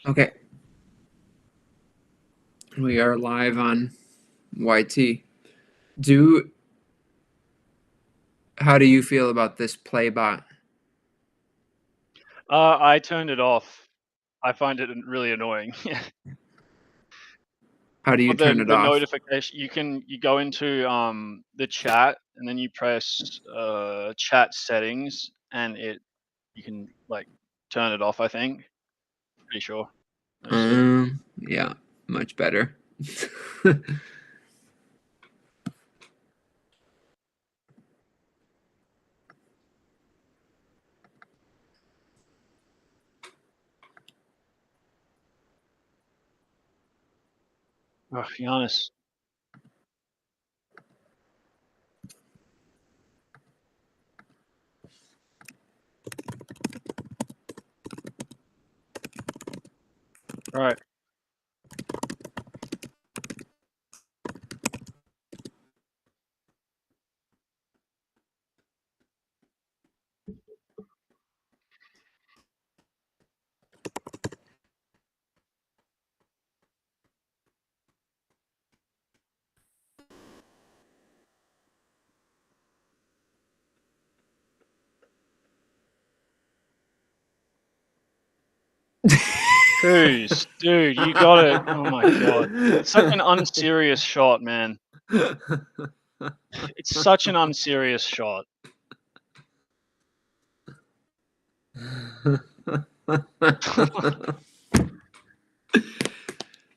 Okay, we are live on YT. Do How do you feel about this play bot? I turned it off. I find it really annoying. How do you But turn it the off? notification, you go into the chat and then you press chat settings and you can like turn it off, I think. Pretty sure. Let me see. Yeah, much better. Oh, Giannis. All right. Dude, you got it. Oh my god. It's such an unserious shot, man. It's such an unserious shot.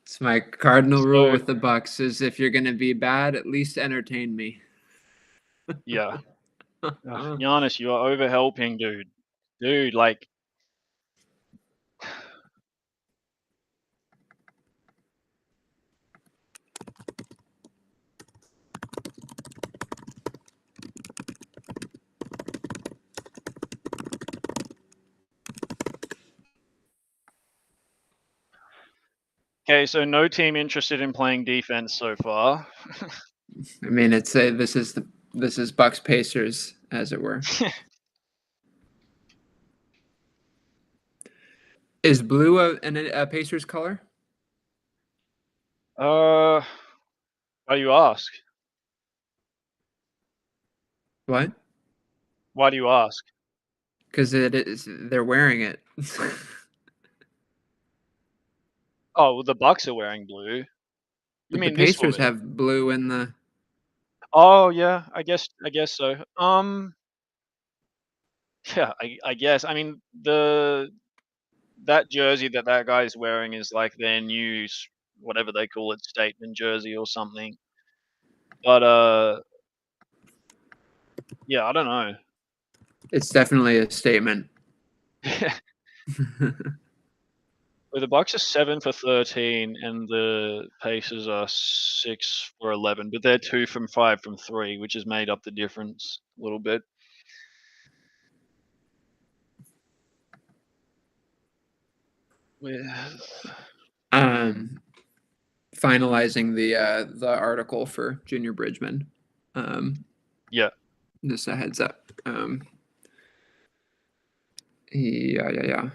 It's my cardinal rule So, with the Bucks is if you're gonna be bad, at least entertain me. yeah. Giannis, you are overhelping, dude. Dude, like, okay, so no team interested in playing defense so far. I mean, this is Bucks Pacers, as it were. Is blue a Pacers color? Why do you ask? What? Why do you ask? Because they're wearing it. Oh, well, the Bucks are wearing blue. You But the mean this Pacers woman? have blue in the. Oh yeah, I guess so. Yeah, I guess. I mean, that jersey that guy's wearing is like their new whatever they call it, statement jersey or something. But yeah, I don't know. It's definitely a statement. Well, the Bucks are 7 for 13, and the Pacers are 6 for 11, but they're 2 from 5 from 3, which has made up the difference a little bit. um, Finalizing the article for Junior Bridgman. Yeah. Just a heads up. Yeah.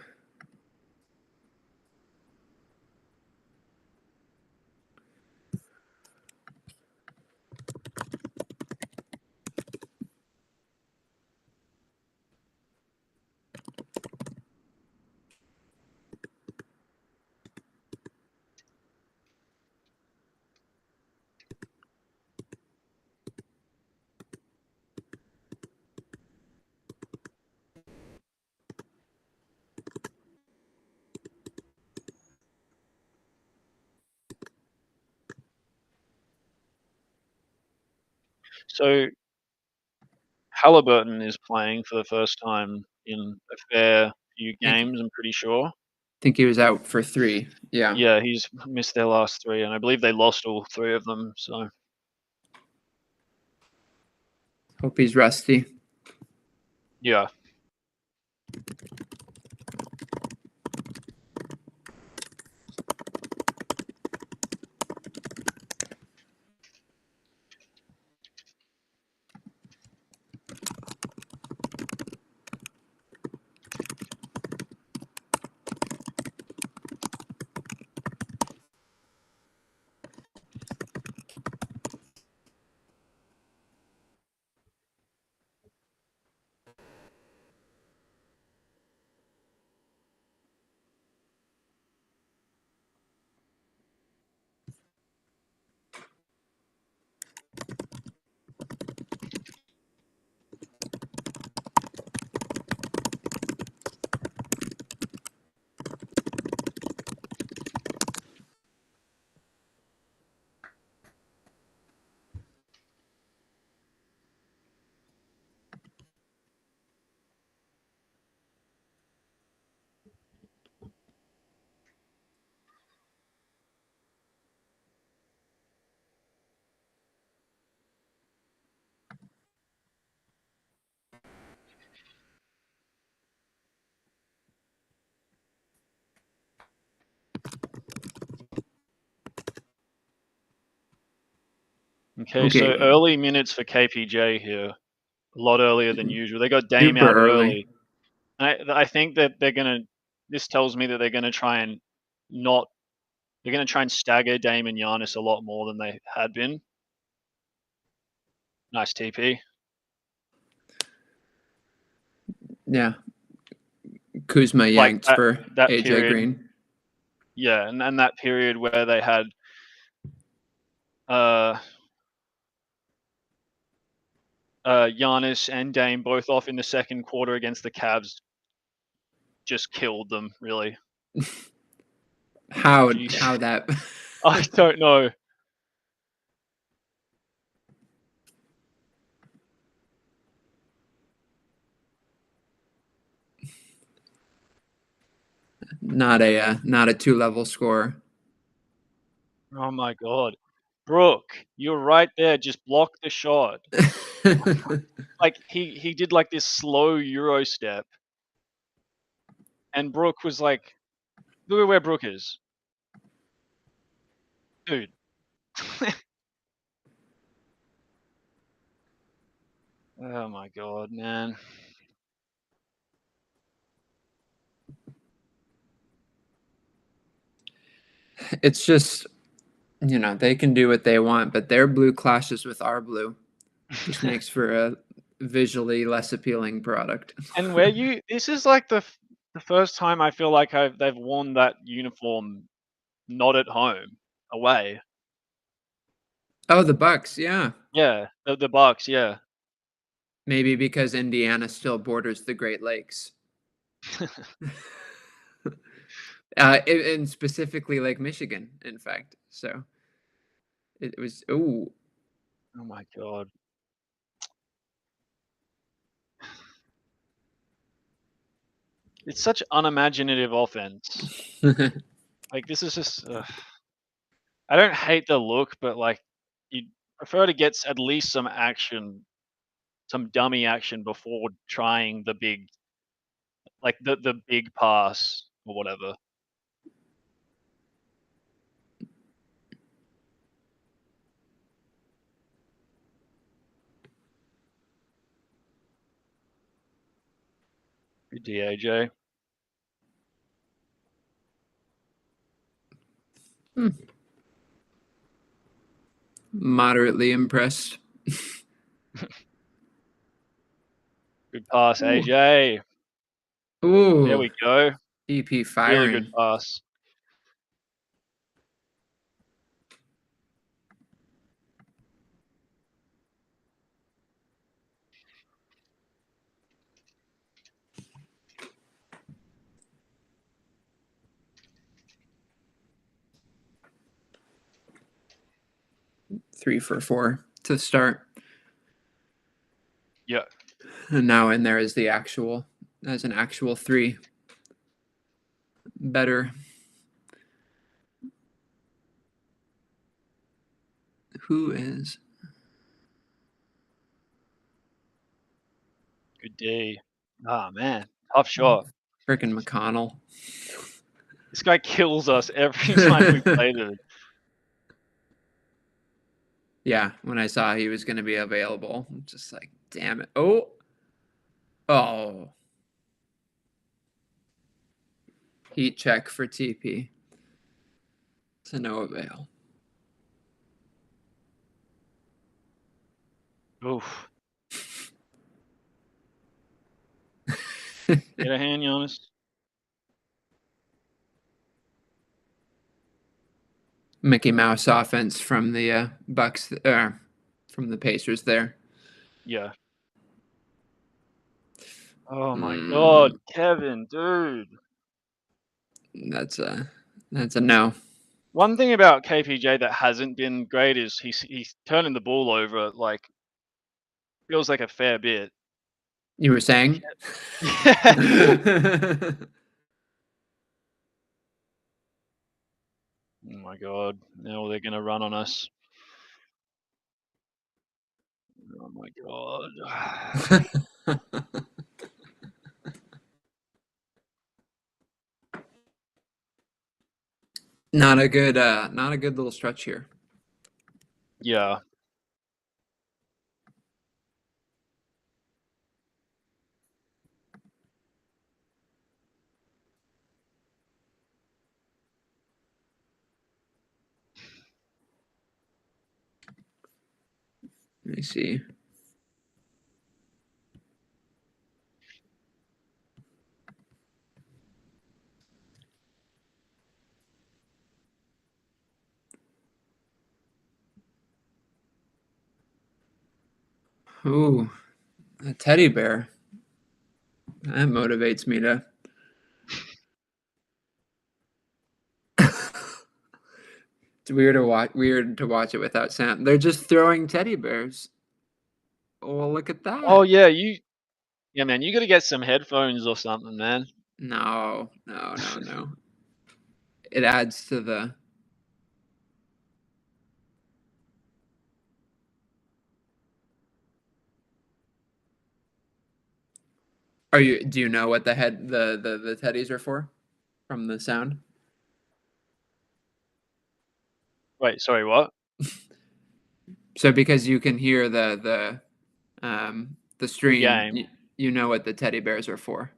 So Haliburton is playing for the first time in a fair few I games, I'm pretty sure. think he was out for 3. Yeah. Yeah, he's missed their last 3, and I believe they lost all 3 of them, so Hope he's rusty. yeah. Okay, so early minutes for KPJ here. A lot earlier than usual. They got Dame Super out early. early. I think that they're gonna. This tells me that they're gonna try and not. They're gonna try and stagger Dame and Giannis a lot more than they had been. Nice TP. Yeah. Kuzma Like yanked for that AJ period. Green. Yeah, and that period where they had Giannis and Dame both off in the second quarter against the Cavs just killed them, really. How Jeez. that I don't know. not a 2-level score. Oh my god. Brooke, you're right there. Just block the shot. Like he did like this slow Euro step. And Brooke was like, look at where Brooke is. Dude. Oh my god, man. It's just, they can do what they want, but their blue clashes with our blue. Just makes for a visually less appealing product. And this is like the first time I feel like they've worn that uniform not at home, away. Oh, the Bucks, yeah. Yeah, the Bucks, yeah. Maybe because Indiana still borders the Great Lakes. And specifically Lake Michigan, in fact. So it was, ooh. Oh my god. It's such unimaginative offense. Like this is just. I don't hate the look, but like you prefer to get at least some action, some dummy action before trying the big, like the big pass or whatever. Good DAJ. Moderately impressed. Good pass, Ooh. AJ. Ooh. There we go. EP Really good firing. pass. Three for four to start. Yeah. And now in there is as an actual three. Better. Who is? Good D. Ah man, tough shot. Frickin' McConnell. This guy kills us every time we play him. Yeah, when I saw he was going to be available, I'm just like, damn it. Oh. Oh. Heat check for TP. To no avail. Oof. Get a hand, Giannis. Mickey Mouse offense from the Bucks, from the Pacers there. Yeah. Oh my god, Kevin, dude. That's a no. One thing about KPJ that hasn't been great is he's turning the ball over like feels like a fair bit. You were saying? Yeah. Oh my god. Now they're gonna run on us. Oh my god. Not a good little stretch here. Yeah. Let me see. Ooh, a teddy bear. That motivates me to. It's weird to watch it without sound. They're just throwing teddy bears. Oh, look at Oh that. yeah, yeah, man, you gotta get some headphones or something, man. No. It adds to the. Do you know what the teddies are for from the sound? Wait, sorry, what? So because you can hear the The stream, game. you know what the teddy bears are for.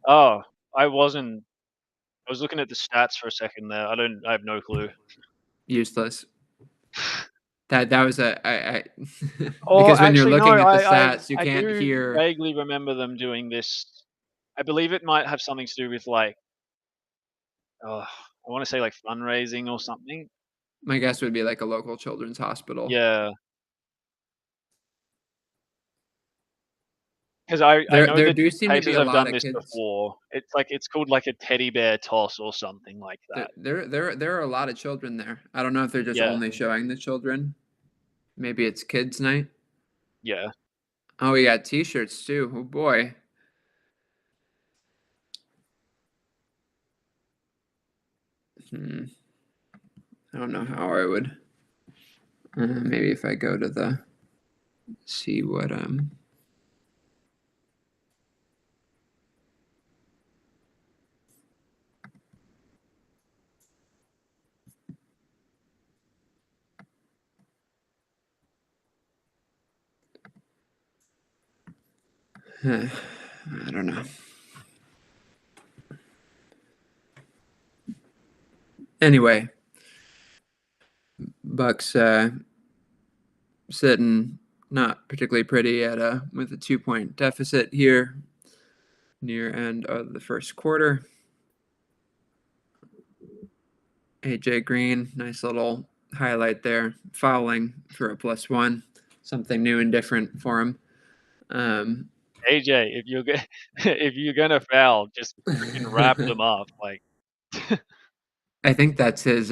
Oh, I wasn't. I was looking at the stats for a second there. I have no clue. Useless. That was I Oh, because when you're actually, no. looking at the I stats, you I can't do hear. vaguely remember them doing this. I believe it might have something to do with like, I want to say like fundraising or something. My guess would be like a local children's hospital. Yeah, because I know There that do seem to be Pacers a have lot done of this kids. before. It's called like a teddy bear toss or something like that. There are a lot of children there. I don't know if they're just Yeah, only showing the children. Maybe it's kids' night. yeah. Oh, we got T-shirts too. Oh boy. Hmm. I don't know how I would. Maybe if I go to the see what I don't know. Anyway, Bucks sitting not particularly pretty at with a 2 point deficit here near end of the first quarter. AJ Green, nice little highlight there, fouling for a +1, something new and different for him. AJ, if you're if you're gonna foul, just freaking wrap them up. Like, I think that's his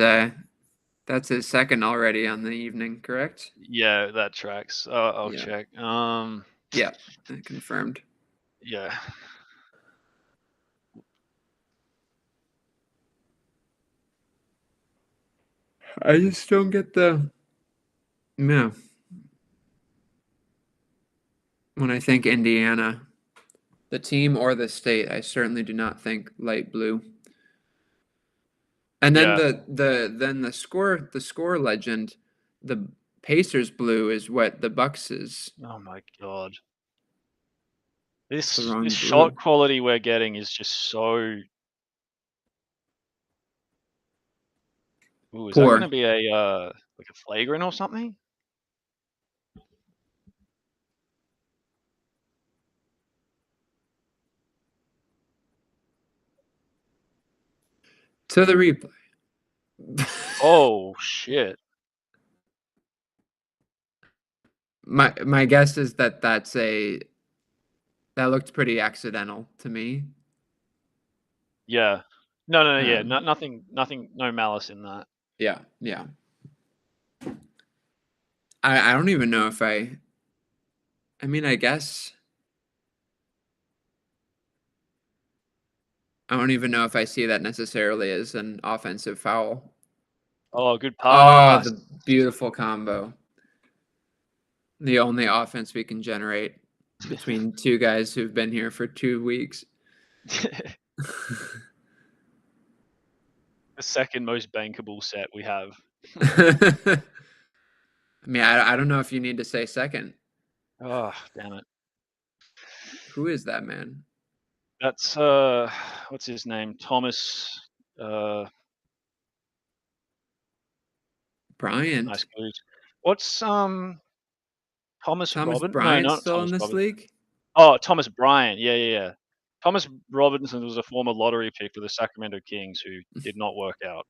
second already on the evening, correct? yeah, that tracks. I'll Yeah, check. yeah, confirmed. Yeah. I just don't get the no. When I think Indiana, the team or the state, I certainly do not think light blue. And then Yeah. the score legend, the Pacers blue is what the Bucks is. Oh my god. It's the This wrong shot blue. quality we're getting is just so. Ooh, is that Poor. gonna be a, like a flagrant or something? To the replay. Oh, shit. My guess is that that looked pretty accidental to me. Yeah. No, yeah, Um, nothing, no malice in that. yeah. I don't even know if I mean I guess I don't even know if I see that necessarily as an offensive foul. Oh, good Oh, pass. the beautiful combo. The only offense we can generate between two guys who've been here for 2 weeks. The second most bankable set we have. I mean, I don't know if you need to say second. Oh, damn it. Who is that man? That's, what's his name? Thomas, uh, nice Bryant. clues. What's, Thomas Thomas Robin? No, Bryant's not still in Thomas this Robinson. league? Oh, Thomas Bryant. Yeah, yeah, yeah. Thomas Robinson was a former lottery pick for the Sacramento Kings who did not work out.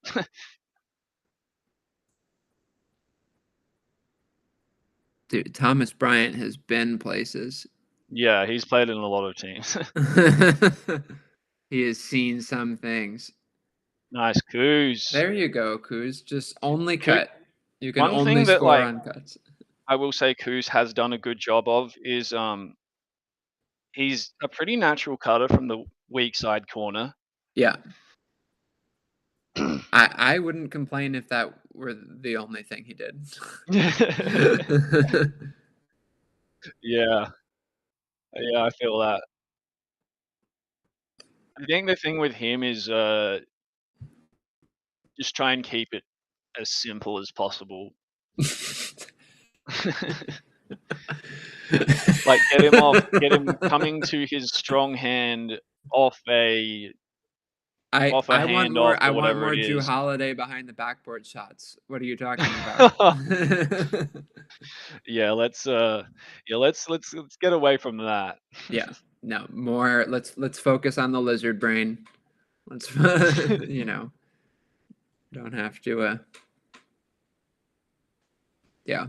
Dude, Thomas Bryant has been places. Yeah, he's played in a lot of teams. He has seen some things. Nice, Coos. There you go, Kuz. Just only Coo cut. You can One only thing that, score like, on cuts. I will say Coos has done a good job of is, he's a pretty natural cutter from the weak side corner. Yeah. I wouldn't complain if that were the only thing he did. Yeah. Yeah, I feel that. I think the thing with him is, just try and keep it as simple as possible. Like, get him coming to his strong hand off a off a I want handoff more I or want whatever more it Drew is. Holiday behind the backboard shots. What are you talking about? Yeah, let's get away from that. Yeah. No, more let's focus on the lizard brain. Let's you know, don't have to yeah,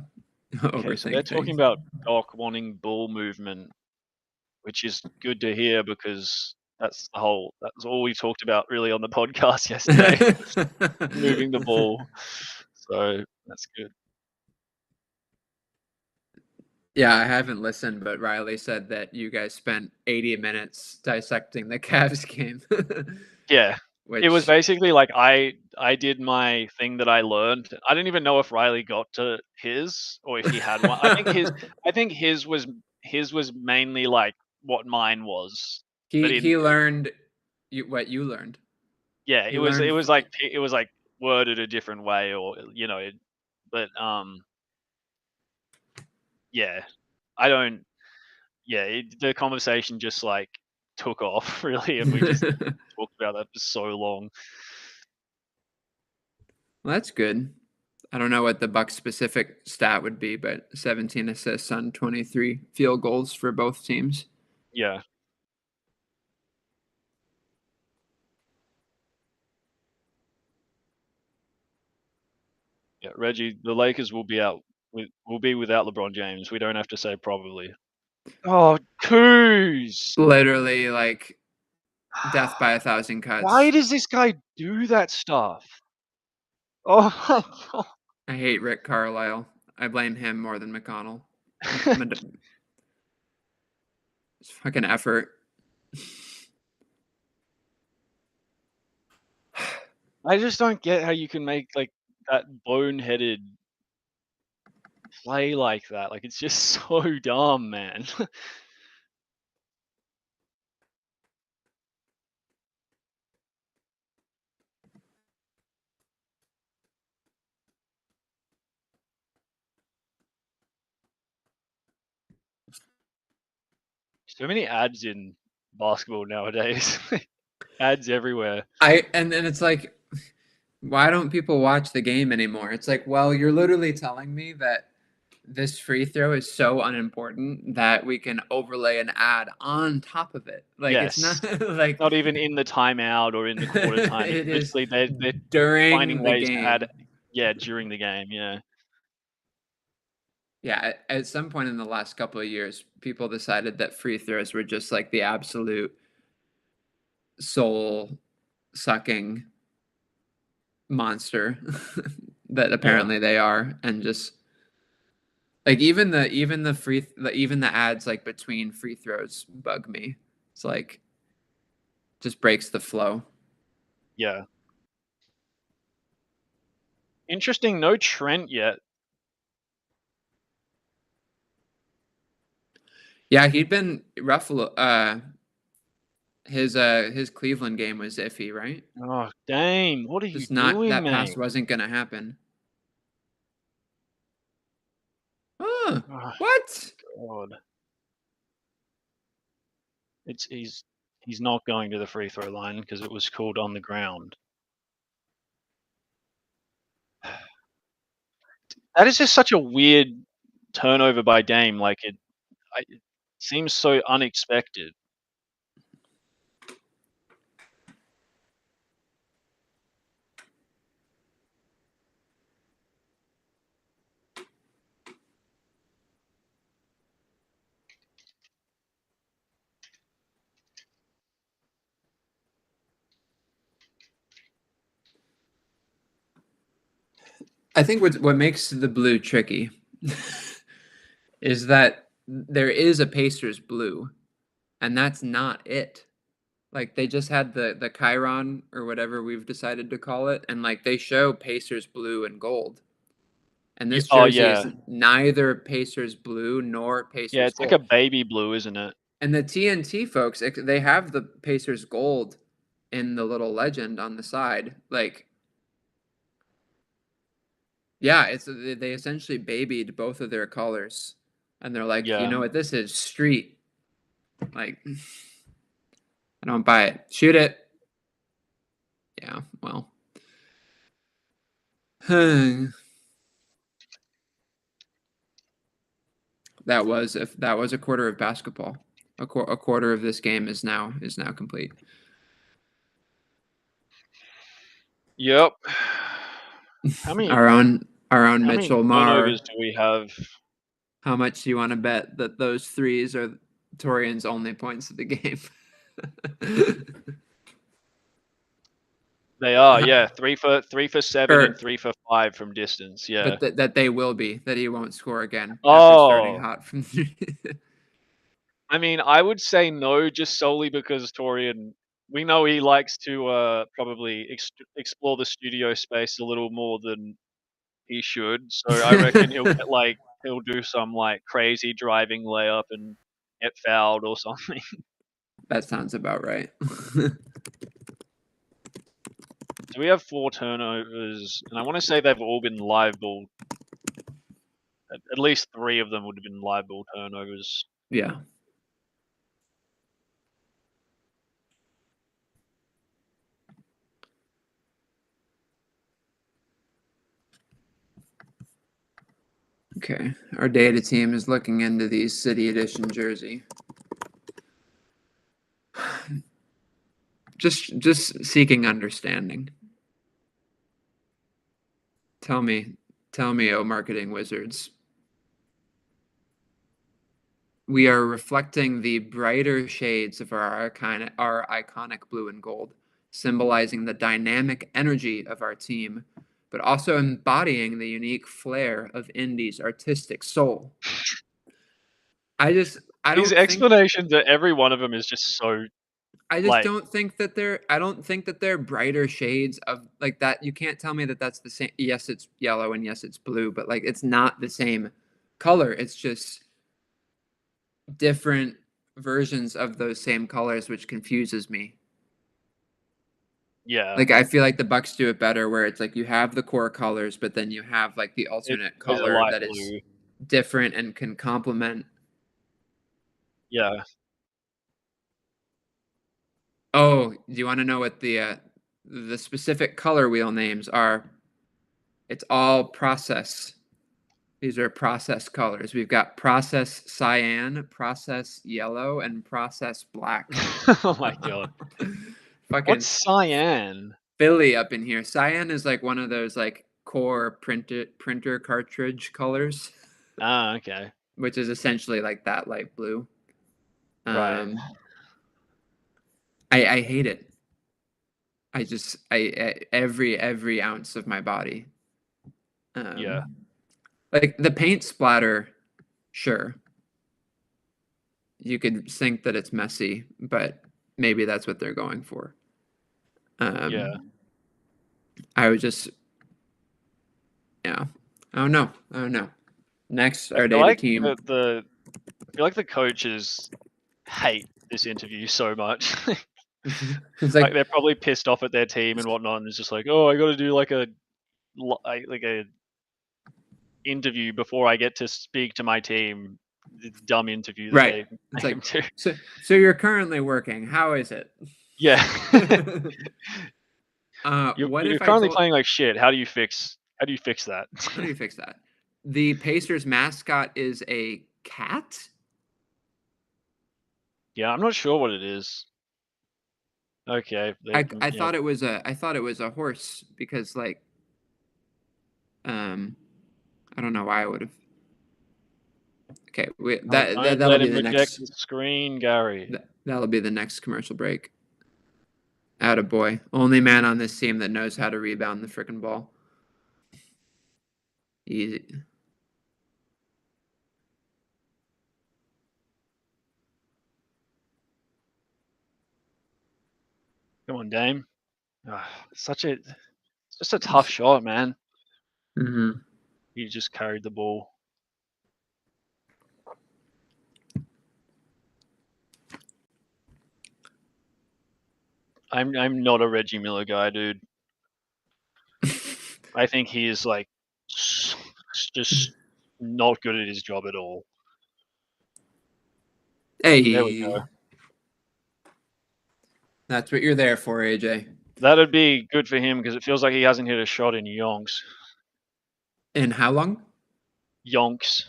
Okay, so they're overthink talking things. about Doc wanting ball movement, which is good to hear because that's all we talked about really on the podcast yesterday, moving the ball. So that's good. Yeah, I haven't listened, but Riley said that you guys spent 80 minutes dissecting the Cavs game. Yeah. It was Which basically like I did my thing that I learned. I didn't even know if Riley got to his or if he had one. I think his was mainly like what mine was. But he in learned what you learned. yeah, He learned it was like worded a different way or but yeah. I don't yeah, the conversation just like took off really and we just talked about that for so long. Well, that's good. I don't know what the Bucks specific stat would be, but 17 assists on 23 field goals for both teams. Yeah. Yeah, Reggie, the Lakers will be without LeBron James. We don't have to say probably. Oh, Coos! Literally like death by a thousand Why cuts. does this guy do that stuff? Oh my god. I hate Rick Carlisle. I blame him more than McConnell. It's fucking effort. I just don't get how you can make like that boneheaded play like that. Like it's just so dumb, man. So many ads in basketball nowadays. Ads everywhere. And then it's like, why don't people watch the game anymore? It's like, well, you're literally telling me that this free throw is so unimportant that we can overlay an ad on top of it. Like it's not Yes. like Not even in the timeout or in the quarter time. It's it is literally they're finding during the ways to add game. yeah, during the game, yeah. Yeah, at some point in the last couple of years, people decided that free throws were just like the absolute soul sucking monster that Yeah. apparently they are, and just like even the ads like between free throws bug me. It's like just breaks the flow. Yeah. Interesting, no Trent yet. Yeah, he'd been rough. His Cleveland game was iffy, right? Oh, Dame, what are you Just not doing, that pass mate? wasn't gonna happen. Oh, Oh, what? God. It's he's not going to the free throw line because it was called on the ground. That is just such a weird turnover by game, like it seems so unexpected. I think what makes the blue tricky is that there is a Pacers blue, and that's not it. Like they just had the Chiron or whatever we've decided to call it, and like they show Pacers blue and gold. And this Oh jersey is yeah, neither Pacers blue nor yeah. Pacers It's like a gold. baby blue, isn't it? And the TNT folks, they have the Pacers gold in the little legend on the side. Like, yeah, it's they essentially babied both of their colors, and they're like, you Yeah. know what, this is street. Like, I don't buy it. Shoot it. Yeah, well. That was a quarter of basketball. A quarter of this game is now complete. Yep. How many Our own how many Mitchell Marr. turnovers do we have? How much do you want to bet that those threes are Torian's only points of the game? They are, yeah. 3 for 7 Or, and 3 for 5 from distance. Yeah. but that they will be, that he won't score again after starting Oh, hot from three. I mean, I would say no, just solely because Torian. We know he likes to probably explore the studio space a little more than he should. So I reckon he'll do some like crazy driving layup and get fouled or something. That sounds about right. So we have 4 turnovers, and I want to say they've all been live ball. At least 3 of them would have been live ball turnovers. Yeah. Okay, our data team is looking into these City Edition jersey. Just seeking understanding. Tell me, oh marketing wizards. We are reflecting the brighter shades of our iconic blue and gold, symbolizing the dynamic energy of our team, but also embodying the unique flair of Indy's artistic soul. I His don't think explanation to every one of them is just so. I just like, don't think that they're brighter shades of like that. You can't tell me that that's the same. Yes, it's yellow and yes, it's blue, but like it's not the same color. It's just different versions of those same colors, which confuses me. Yeah, Like I feel like the Bucks do it better where it's like you have the core colors, but then you have like the alternate it's a color light that is blue. different and can complement. Yeah. Oh, do you want to know what the specific color wheel names are? It's all process. These are process colors. We've got process cyan, process yellow, and process black. Oh my god. Fucking What's cyan? Philly up in here. Cyan is like one of those like core printer cartridge colors, Ah, okay. which is essentially like that light blue. Right. I hate it. I every ounce of my body. Yeah. Like the paint splatter, sure. You could think that it's messy, but maybe that's what they're going for. Yeah. I would just, yeah. I don't know. Next, our data team. I feel like the coaches hate this interview so much. It's like like they're probably pissed off at their team and whatnot, and it's just like, oh, I got to do like a interview before I get to speak to my team. It's a dumb interview that right. they It's aim like to. so you're currently working. How is it? Yeah. What You're if I currently told? playing like shit. How do you fix that? How do you fix that? The Pacers mascot is a cat? Yeah, I'm not sure what it is. Okay, I yeah. thought it was a horse because like um I don't know why I would have. Okay, Oh, don't that'll let be him the reject next the screen, Gary. that'll be the next commercial break. Atta boy. Only man on this team that knows how to rebound the frickin' ball. Easy. Come on, Dame. Just a tough shot, man. Mm-hmm. He just carried the ball. I'm not a Reggie Miller guy, dude. I think he is like just not good at his job at all. There we Hey, go. that's what you're there for, AJ. That'd be good for him because it feels like he hasn't hit a shot in yonks. In how long? Yonks.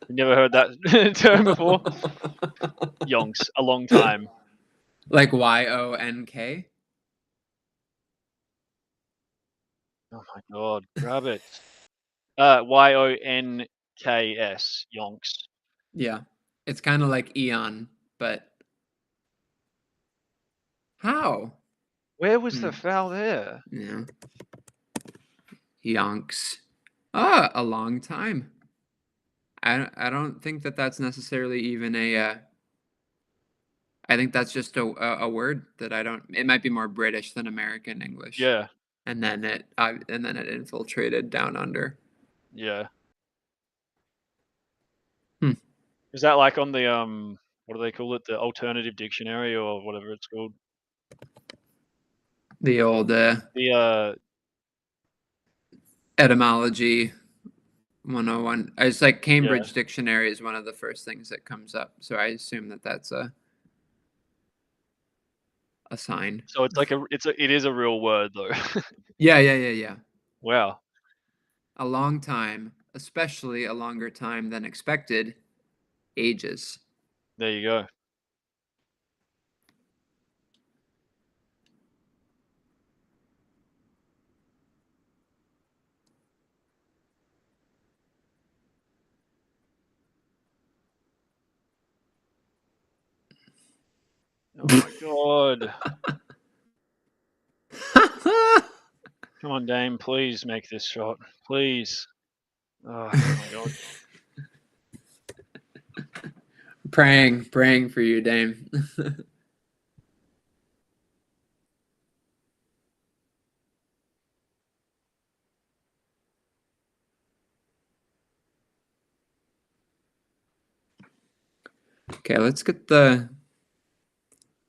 You never heard that term before? Yonks. A long time. Like YONK? Oh my god. Grab it. YONKS. Yonks. Yeah. It's kind of like Eon, but how? Where was Hmm. the foul there? Yeah. Yonks. Ah, a long time. I don't think that that's necessarily even a I think that's just a word that I don't. It might be more British than American English, Yeah. and then it infiltrated down under. Yeah. Hmm. Is that like on the what do they call it? The alternative dictionary or whatever it's called? The old The etymology 101. It's like yeah. Cambridge Dictionary is one of the first things that comes up, so I assume that that's a sign. So it's like it is a real word though. Yeah. Wow. A long time, especially a longer time than expected, ages. There you go. Oh my god. Come on, Dame, please make this shot. Please. Oh my god. Praying for you, Dame. Okay, let's get the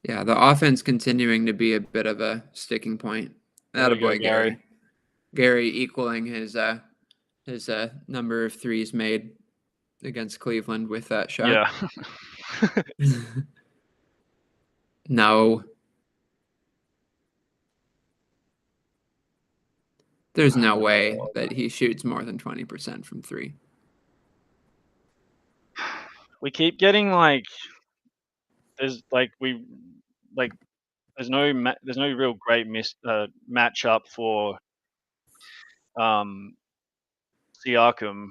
offense continuing to be a bit of a sticking point. There we go, Attaboy, Gary. Gary. Gary equaling his number of threes made against Cleveland with that shot. Yeah. No. There's Oh no my way god. that he shoots more than 20% from three. We keep getting like there's like we like there's no real great matchup for um Siakam.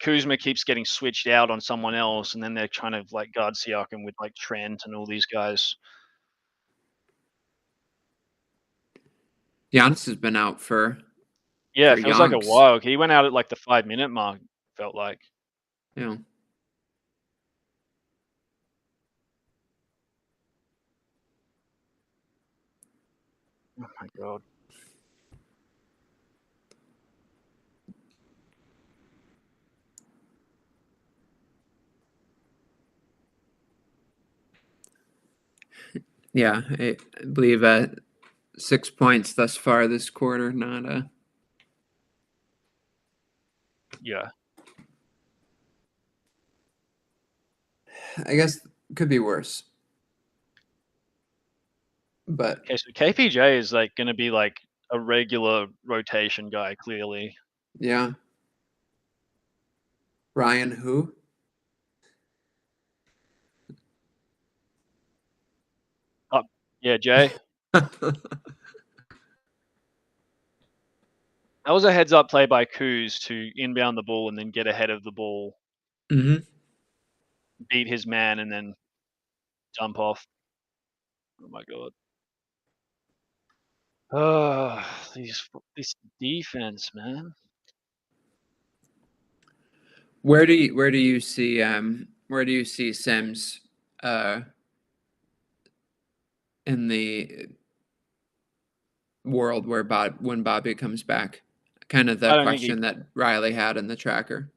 Kuzma keeps getting switched out on someone else, and then they're trying to like guard Siakam with like Trent and all these guys. Giannis has been out Yeah, for it feels like a yonks. while. He went out at like the 5 minute mark. Felt like. You know. Oh my god. Yeah, I believe 6 points thus far this quarter. Not a. Yeah. I guess could be worse. But Okay, so KPJ is like going to be like a regular rotation guy, clearly. Yeah. Ryan who? Oh, yeah, Jay. That was a heads-up play by Kuz to inbound the ball and then get ahead of the ball, Hmm. beat his man, and then jump off. Oh my god. Oh, this defense, man. Where do you see Sims uh in the world where when Bobby comes back? Kind of the I don't think he. question that Riley had in the tracker.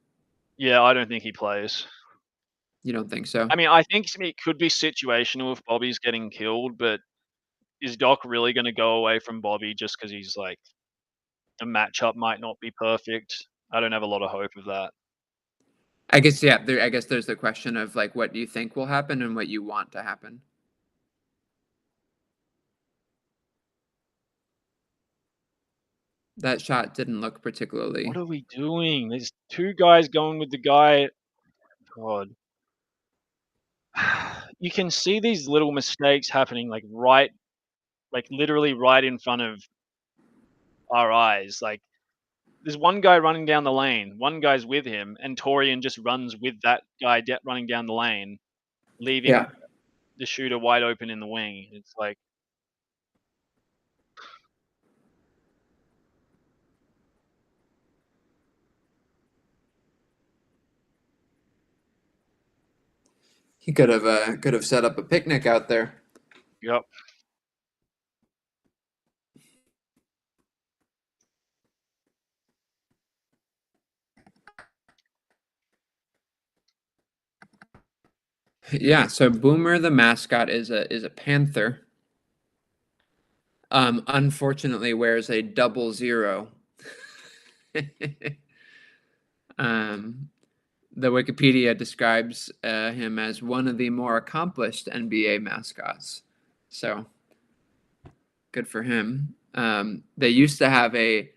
Yeah, I don't think he plays. You don't think so? I mean, I think it could be situational if Bobby's getting killed, but is Doc really going to go away from Bobby just because he's like the matchup might not be perfect? I don't have a lot of hope of that. I guess yeah. I guess there's the question of like what do you think will happen and what you want to happen. That shot didn't look What particularly. are we doing? There's two guys going with the guy. God. You can see these little mistakes happening like literally right in front of our eyes. Like there's one guy running down the lane, one guy's with him, and Torian just runs with that guy running down the lane, leaving Yeah. the shooter wide open in the wing. It's like, He could have set up a picnic out there. yep. Yeah, so Boomer the mascot is a panther. Unfortunately wears a 00. um, the Wikipedia describes him as one of the more accomplished NBA mascots. So good for him. They used to have a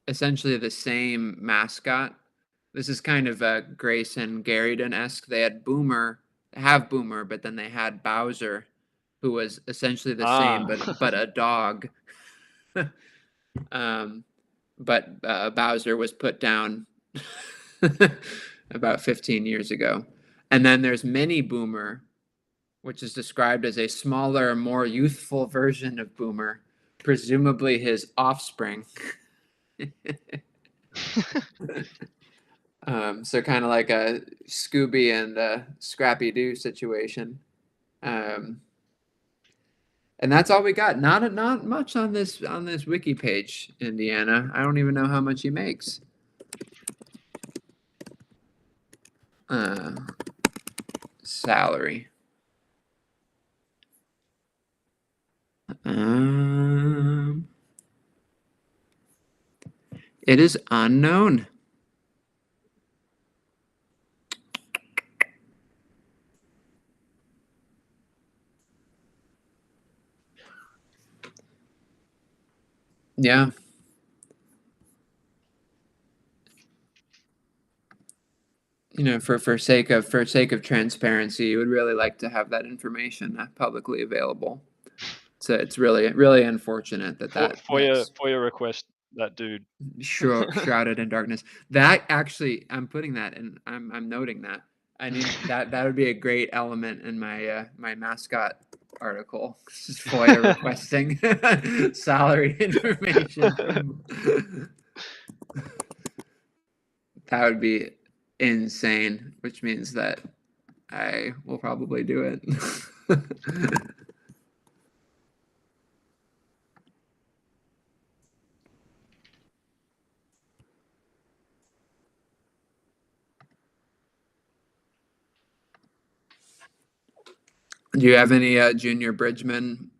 essentially the same mascot. This is kind of a Grayson Garridan esque. They had Boomer, but then they had Bowser, who was essentially the same, Ah. but a dog. um, but Bowser was put down about 15 years ago. And then there's Mini Boomer, which is described as a smaller, more youthful version of Boomer, presumably his offspring. So kind of like a Scooby and Scrappy Doo situation. Um, and that's all we got. Not much on this wiki page, Indiana. I don't even know how much he makes. Uh, Salary. Um, it is unknown. Yeah. For sake of transparency, you would really like to have that information publicly available. So it's really unfortunate For your request, that dude. shrouded in darkness. That actually, I'm putting that in. I'm noting that. I need that would be a great element in my mascot article. Just FOIA requesting salary information from. That would be insane, which means that I will probably do it. Do you have any Junior Bridgman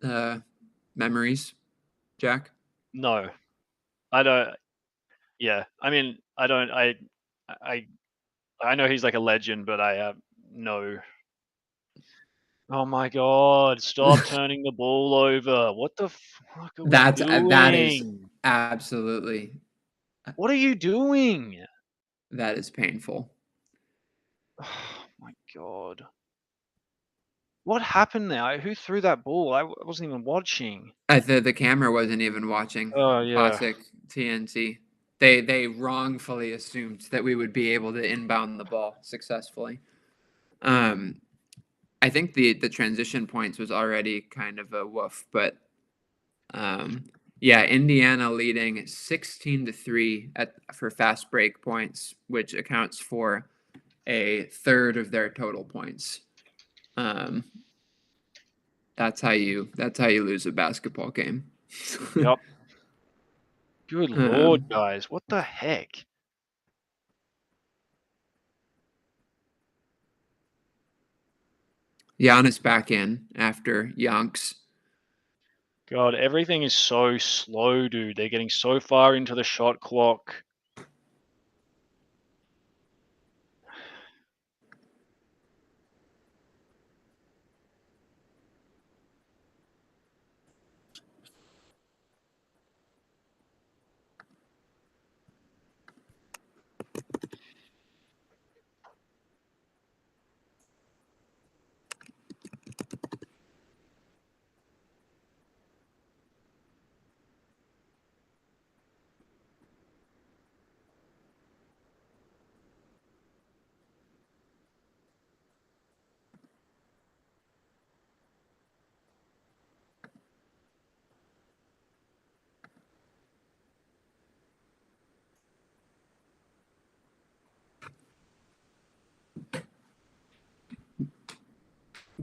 uh, memories, Jack? No, I don't. Yeah, I mean, I don't. I I know he's like a legend, but I have no. Oh my god, stop turning the ball over. What the fuck are we That is doing? absolutely What are you doing? that is painful. Oh my god. What happened there? Who threw that ball? I wasn't even watching. The camera wasn't even watching. Oh, yeah. Classic TNC. They wrongfully assumed that we would be able to inbound the ball successfully. Um, I think the transition points was already kind of a woof, but um, yeah, Indiana leading 16-3 for fast break points, which accounts for a third of their total points. Um, that's how you lose a basketball game. Yep. Good lord, um, guys. What the heck? Giannis back in after Yonks. God, everything is so slow, dude. They're getting so far into the shot clock.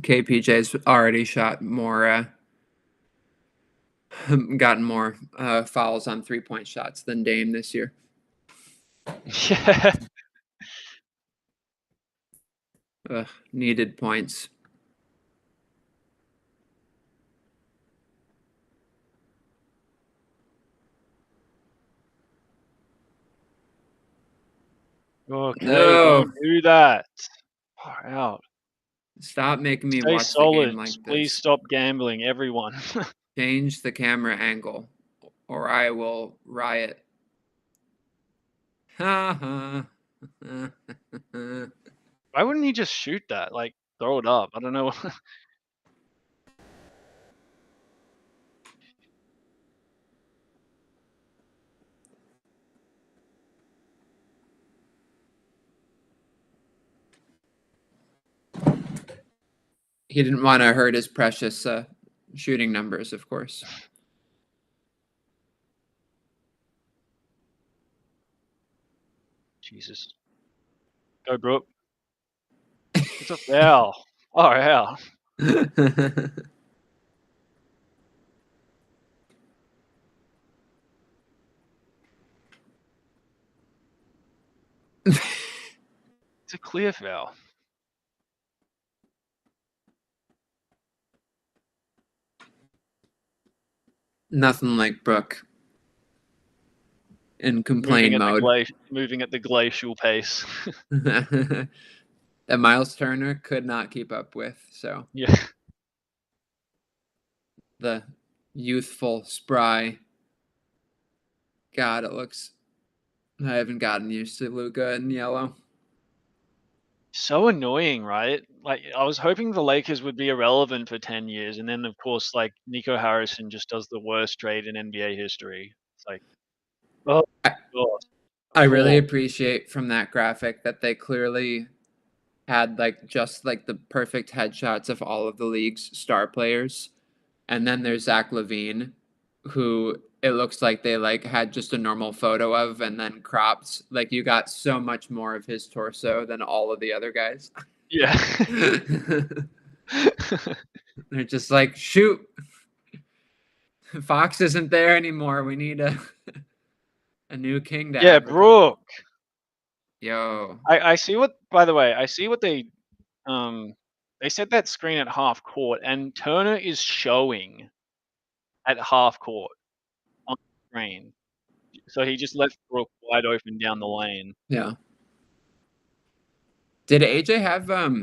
KPJ's already shot more, gotten more fouls on 3-point shots than Dame this year. Yeah. Needed points. Okay, No, don't do that. Far out. stop making me Stay watch the game solid. like Please this. stop gambling, everyone. Change the camera angle, or I will riot. Ha ha. Why wouldn't he just shoot that? Like, throw it up. I don't know. He didn't want to hurt his precious shooting numbers, of course. Jesus. Go, Brooke. It's a foul. Far out. It's a clear foul. Nothing like Brooke in Moving complain at the mode. moving at the glacial pace. That Miles Turner could not keep up with. So Yeah. the youthful, spry. God, it looks. I haven't gotten used to Luca in yellow. So annoying, right? Like, I was hoping the Lakers would be irrelevant for 10 years, and then, of course, like, Nico Harrison just does the worst trade in NBA history. It's like, oh, I, God. I really Appalled. appreciate from that graphic that they clearly had like just like the perfect headshots of all of the league's star players. And then there's Zach LaVine, who it looks like they like had just a normal photo of and then cropped. Like you got so much more of his torso than all of the other guys. Yeah. They're just like, shoot, Fox isn't there anymore. We need a new king to Yeah, advertise. Brooke. Yo. I see what, by the way, I see what um, they set that screen at half court, and Turner is showing at half court on the screen. So he just left Brooke wide open down the lane. Yeah. Did AJ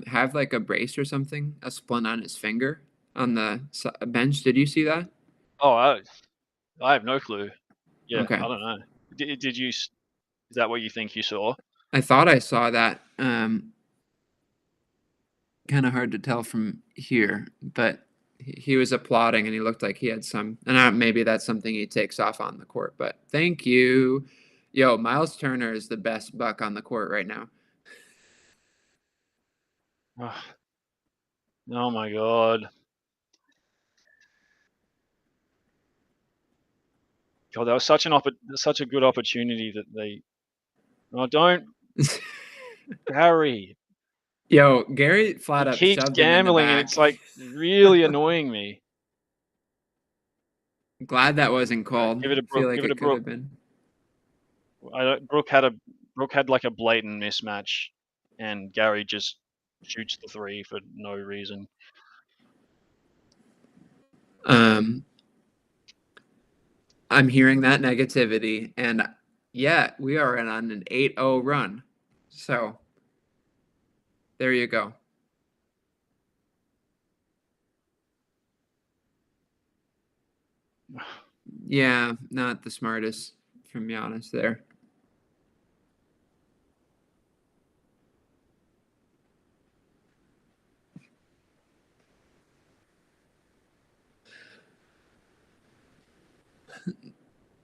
have like a brace or something, a splint on his finger on the bench? Did you see that? Oh, I have no clue. Yeah, Okay. I don't know. Did you? Is that what you think you saw? I thought I saw that. Kind of hard to tell from here, but he was applauding and he looked like he had some. And maybe that's something he takes off on the court. But thank you, yo. Miles Turner is the best buck on the court right now. Oh my god. God, that was such a good opportunity that they. Oh, don't, Harry. Yo, Gary flat He up keeps shoved him in the gambling, and back. it's like really annoying me. Glad that wasn't Right, called. give it a Feel Brook. like Give it a it could Brook. have been. Brook had like a blatant mismatch, and Gary just shoots the three for no reason. I'm hearing that negativity, and yeah, we are on an 8-0 run. So there you go. Yeah, not the smartest from Giannis there.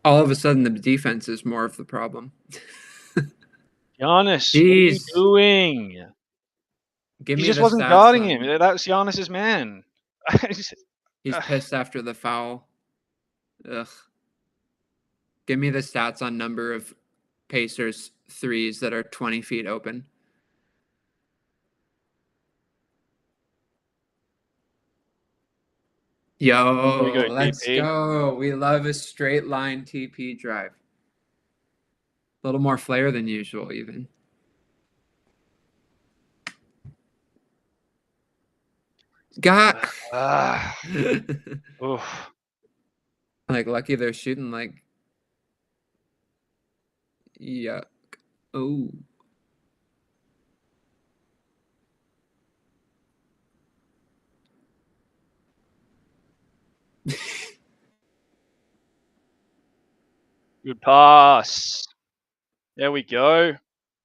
All of a sudden, the defense is more of the problem. Giannis, what are you Jeez, doing? give He me just the wasn't stats guarding him. on. That's Giannis's man. He's pissed after the foul. Ugh. Give me the stats on number of Pacers threes that are 20 feet open. There we go, Yo, let's DP. go. We love a straight line TP drive. A little more flair than usual, even. Got. Ah, oof. Like, lucky they're shooting, like, yuck. Oh. Good pass. There we go.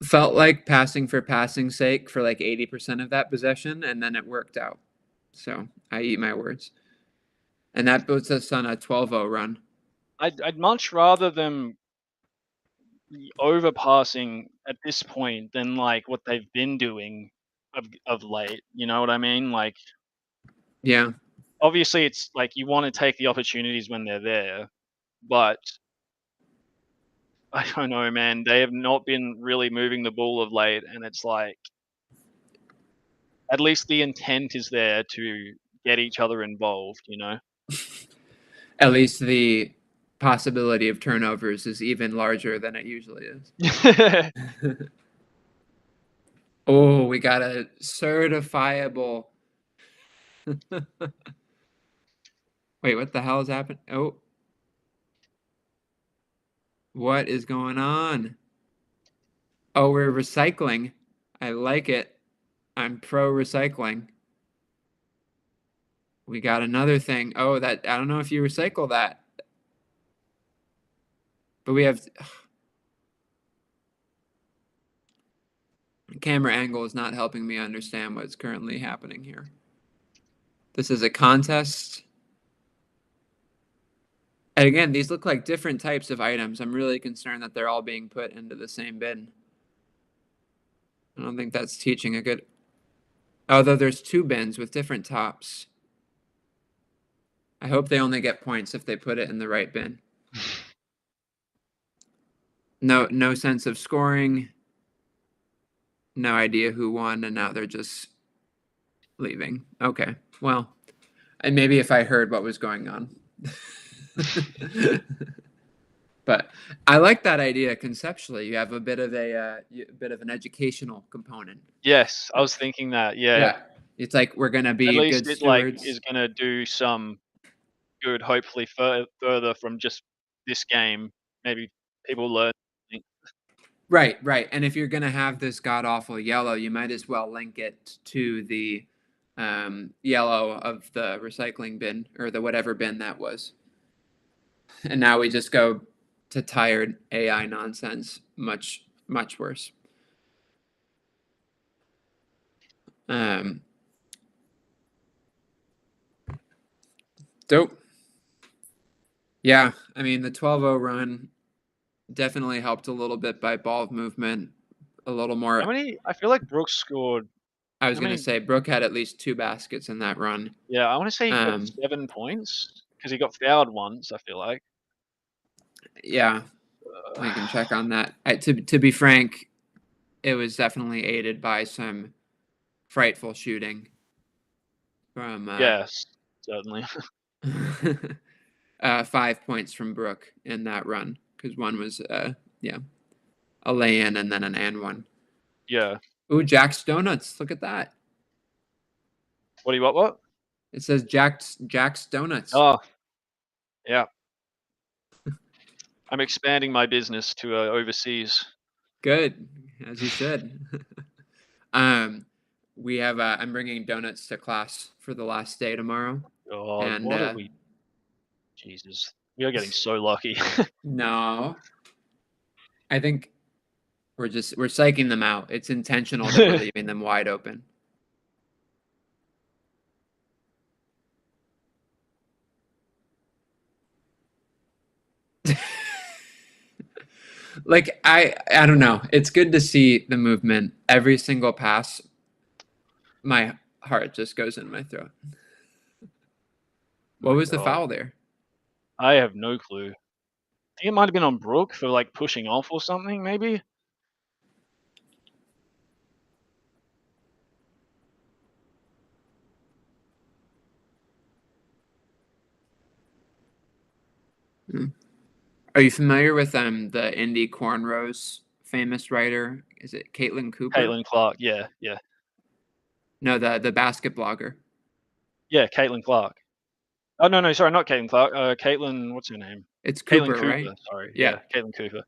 Felt like passing for passing's sake for like 80% of that possession, and then it worked out. So I eat my words. And that puts us on a 12-0 run. I'd much rather them overpassing at this point than like what they've been doing of late. You know what I mean? Like, Yeah. obviously, it's like you want to take the opportunities when they're there, but I don't know, man. They have not been really moving the ball of late, and it's like at least the intent is there to get each other involved. You know. At least the possibility of turnovers is even larger than it usually is. Oh, we got a certifiable. Wait, what the hell is happening? Oh, what is going on? Oh, we're recycling. I like it. I'm pro recycling. We got another thing. Oh, that I don't know if you recycle that, but we have camera angle is not helping me understand what's currently happening here. This is a contest. And again, these look like different types of items. I'm really concerned that they're all being put into the same bin. I don't think that's teaching a good. Although there's two bins with different tops. I hope they only get points if they put it in the right bin. No sense of scoring. No idea who won, and now they're just leaving. Okay, well, and maybe if I heard what was going on. But I like that idea conceptually. You have a bit of an educational component. Yes, I was thinking that. Yeah, Yeah, it's like we're gonna at be least good it like stewards. is gonna do some good. Hopefully, further from just this game. Maybe people learn. Right, right. And if you're going to have this god awful yellow, you might as well link it to the yellow of the recycling bin or the whatever bin that was. And now we just go to tired AI nonsense. Much, much worse. Um, dope. Yeah, I mean, the 12-0 run definitely helped a little bit by ball movement. A little How more. many? I feel like Brooks scored. I was How going to many? say Brooke had at least 2 baskets in that run. Yeah, I want to say he got Um, 7 points because he got fouled once. I feel like. yeah, we can check on that. To be frank, it was definitely aided by some frightful shooting from Yes, certainly. 5 points from Brooke in that run because one was yeah, a lay-in and then an and one. Yeah. Ooh, Jack's Donuts. Look at that. What do you what? It says Jack's Donuts. Oh, yeah. I'm expanding my business to overseas. Good, as you should. um, we have. I'm bringing donuts to class for the last day tomorrow, God, and what are we? Jesus, we are getting so lucky. no, I think we're psyching them out. It's intentional that we're leaving them wide open. Like I don't know. It's good to see the movement. Every single pass, my heart just goes in my throat. What My was the God, foul there? I have no clue. I think it might have been on Brooke for like pushing off or something, maybe. Hmm. Are you familiar with the Indie Cornrows famous writer? Is it Caitlin Cooper? Caitlin Clark, yeah, yeah, No, the basket blogger. yeah. Caitlin Clark. Oh no, no, sorry, not Caitlin Clark. Caitlin, what's her name? It's Caitlin Cooper, right? Cooper. Sorry, Yeah. yeah, Caitlin Cooper.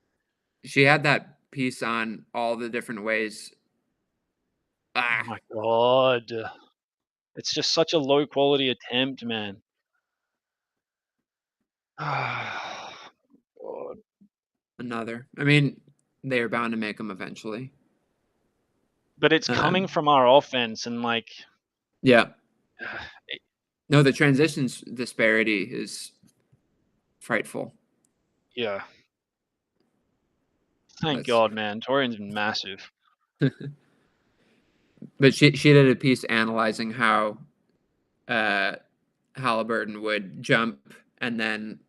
She had that piece on all the different ways. Oh Ah, my God, it's just such a low quality attempt, man. God. another. I mean, they are bound to make them eventually. But it's coming Um, from our offense, and like, yeah. it, No, the transitions disparity is frightful. yeah. Thank That's God, man. Torian's been massive. but she did a piece analyzing how uh, Haliburton would jump and then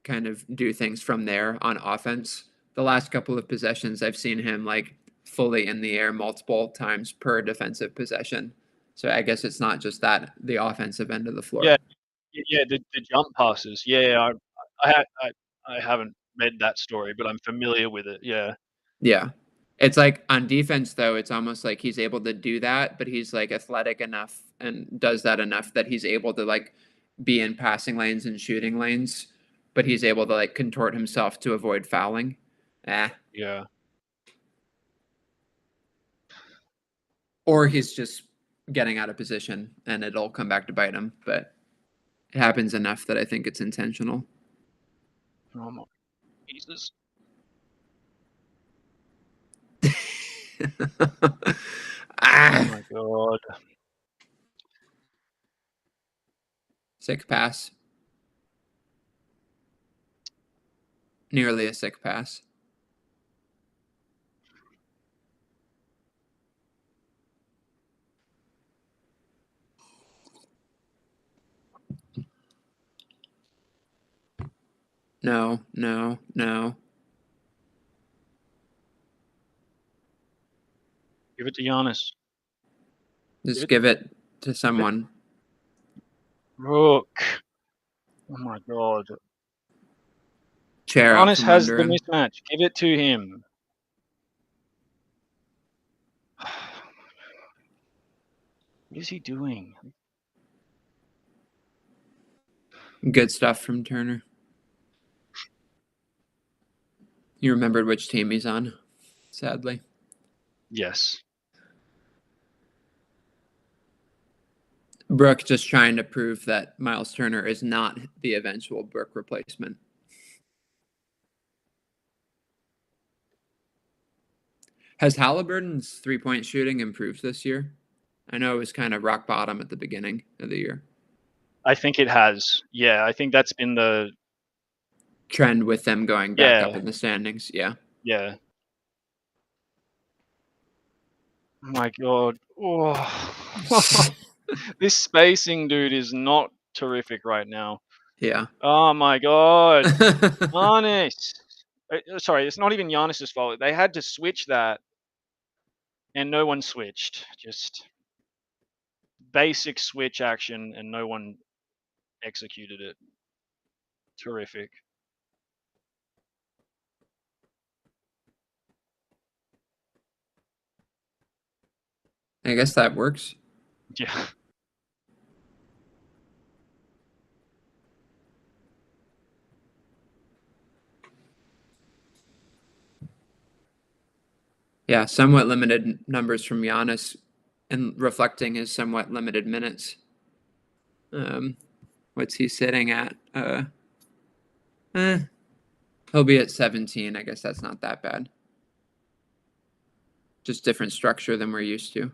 kind of do things from there on offense. The last couple of possessions, I've seen him like fully in the air multiple times per defensive possession. So I guess it's not just that the offensive end of the Yeah, floor. yeah. The jump passes. Yeah, yeah. I haven't read that story, but I'm familiar with it. Yeah, Yeah. It's like on defense though, it's almost like he's able to do that, but he's like athletic enough and does that enough that he's able to like be in passing lanes and shooting lanes, but he's able to like contort himself to avoid fouling. Eh. yeah. Or he's just getting out of position and it'll come back to bite him, but it happens enough that I think it's intentional. Oh my Jesus. Oh Ah, my God. sick pass. Nearly a sick pass. No, no, no. Give it to Giannis. Give Just it, give it to give it. someone. Rook. Oh my God. Chair out Giannis from has under the him. mismatch. Give it to him. What is he doing? Good stuff from Turner. You remembered which team he's on. sadly. Yes. Brooke just trying to prove that Miles Turner is not the eventual Brooke replacement. Has Haliburton's three-point shooting improved this year? I know it was kind of rock bottom at the beginning of the year. I think it has. Yeah, I think that's been the Trend with them going back up in the standings. Yeah. Yeah. Oh my god. Oh. This spacing dude is not terrific right now. Yeah. Oh my god. Giannis. Sorry, it's not even Giannis's fault. They had to switch that, and no one switched. Just basic switch action, and no one executed it. Terrific. I guess that works. Yeah. Yeah, somewhat limited numbers from Giannis and reflecting his somewhat limited minutes. What's he sitting at? He'll be at 17. I guess that's not that bad. Just different structure than we're used to.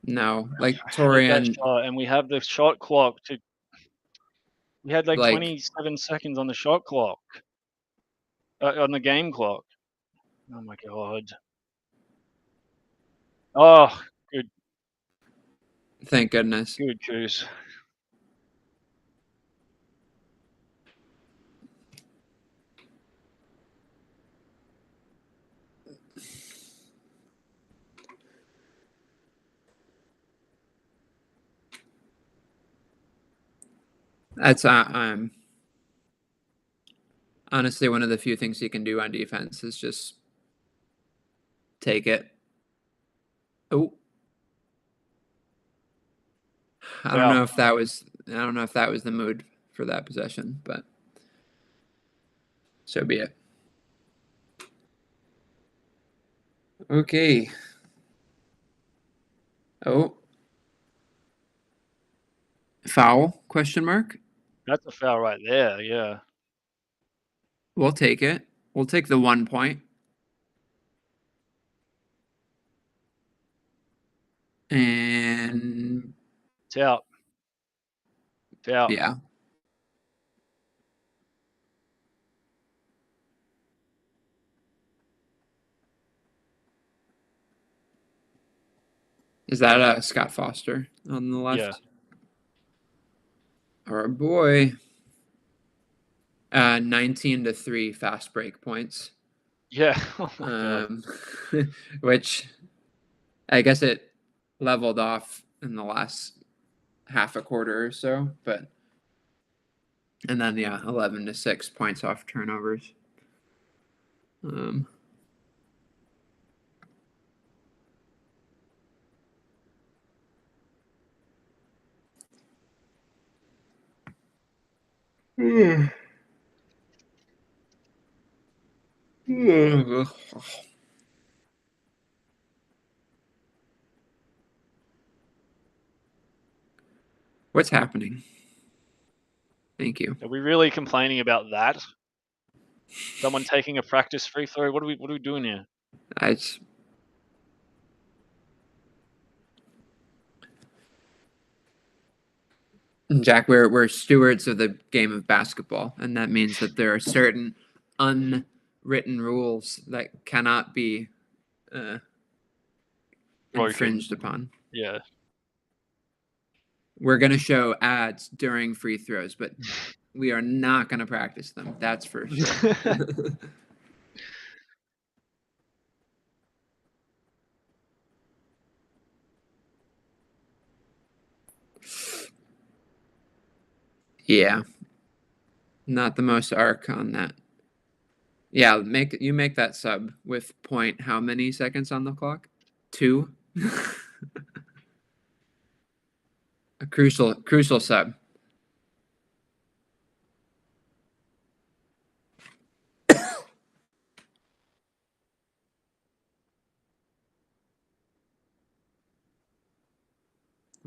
No, like Torian. Shot, and we have the shot clock to. We had like 27 seconds on the shot clock, on the game clock. Oh my god. Oh, good. Thank goodness. Good goose. That's honestly one of the few things he can do on defense is just take it. Oh, I don't know if that was the mood for that possession, but so be it. Okay. Oh. Foul? Question mark. That's a foul right there. Yeah. We'll take it. We'll take the 1 point. And it's out. It's out. Yeah. Is that Scott Foster on the left? Yeah. Our boy. 19-3 fast break points. Yeah. Oh my god. Which I guess it leveled off in the last half a quarter or so, but and then 11-6 points off turnovers. What's happening? Thank you. Are we really complaining about that? Someone taking a practice free throw? What are we doing here? Jack, we're stewards of the game of basketball, and that means that there are certain unwritten rules that cannot be infringed upon. Yeah. We're going to show ads during free throws, but we are not going to practice them. That's for sure. Yeah. Not the most arc on that. Yeah, make that sub with point how many seconds on the clock? 2. A crucial sub.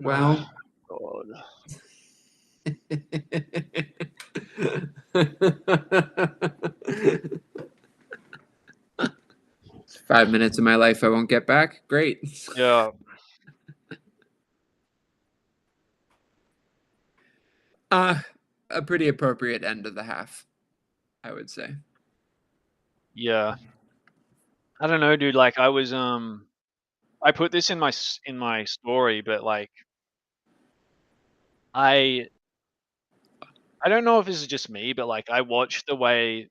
Well, God. 5 minutes of my life I won't get back. Great. Yeah. Uh, a pretty appropriate end of the half, I would say. Yeah. I don't know, dude. Like, I put this in my story, but like, I I don't know if this is just me, but like, I watched the way.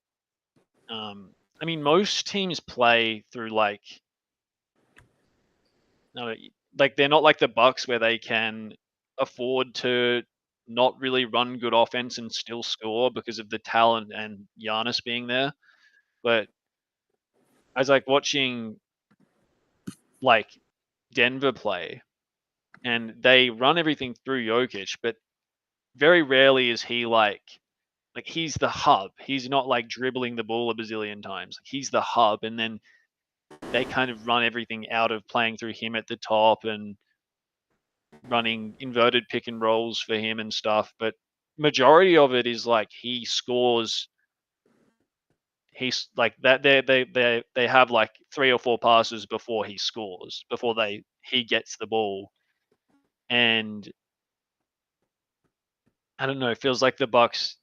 I mean, most teams play through like, no, like they're not like the Bucks where they can afford to not really run good offense and still score because of the talent and Giannis being there. But I was like watching like Denver play, and they run everything through Jokic, but very rarely is he like he's the hub. He's not like dribbling the ball a bazillion times. Like, he's the hub, and then they kind of run everything out of playing through him at the top and running inverted pick and rolls for him and stuff. But majority of it is like he scores. He's like that. They have like 3 or 4 passes before he scores, before he gets the ball, and I don't know. It feels like the Bucks.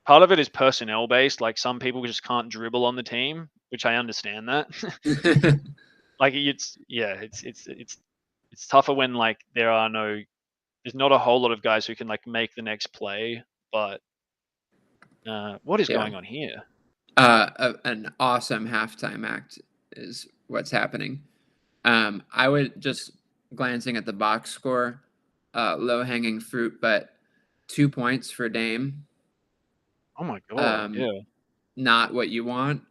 Part of it is personnel based. Like, some people just can't dribble on the team, which I understand that. Like, it's yeah, it's tougher when like there's not a whole lot of guys who can like make the next play. But what is Yeah. going on here? An awesome halftime act is what's happening. I would just glancing at the box score, low hanging fruit, but 2 points for Dame. Oh my god, Um, yeah, not what you want.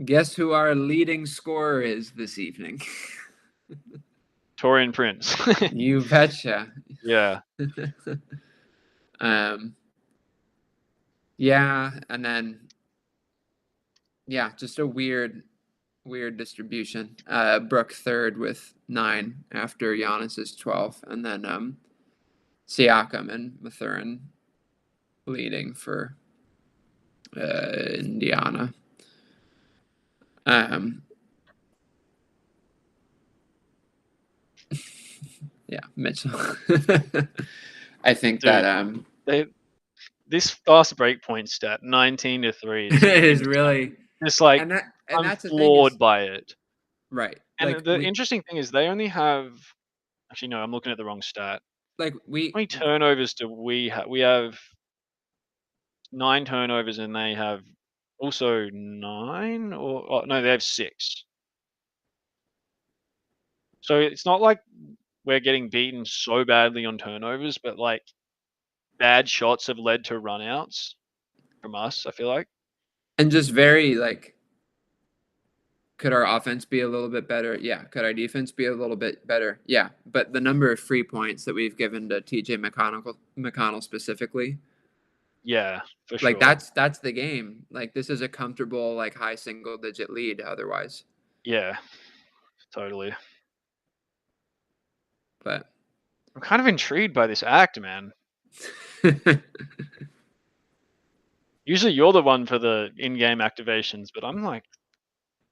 Guess who our leading scorer is this evening? Torian Prince. You betcha. Yeah, um, yeah, and then yeah, just a weird distribution. Brook third with 9 after Giannis's 12, and then Siakam and Mathurin leading for Indiana. Um, yeah, Mitchell. I think that dude. They This fast break point stat, 19-3, it is is insane. really, It's like, and I'm that's the thing is floored by it. right. And the interesting thing is they only have, actually no, I'm looking at the wrong stat. Like How many turnovers do we have? We have 9 turnovers, and they have also 9, or oh, no, they have 6. So it's not like we're getting beaten so badly on turnovers, but like bad shots have led to runouts from us, I feel like. and just very like, could our offense be a little bit better? Yeah. Could our defense be a little bit better? Yeah. But the number of free points that we've given to TJ McConnell specifically, Yeah, for like sure. that's the game. Like this is a comfortable like high single digit lead otherwise. Yeah, totally. But I'm kind of intrigued by this act, man. Usually you're the one for the in-game activations, but I'm like,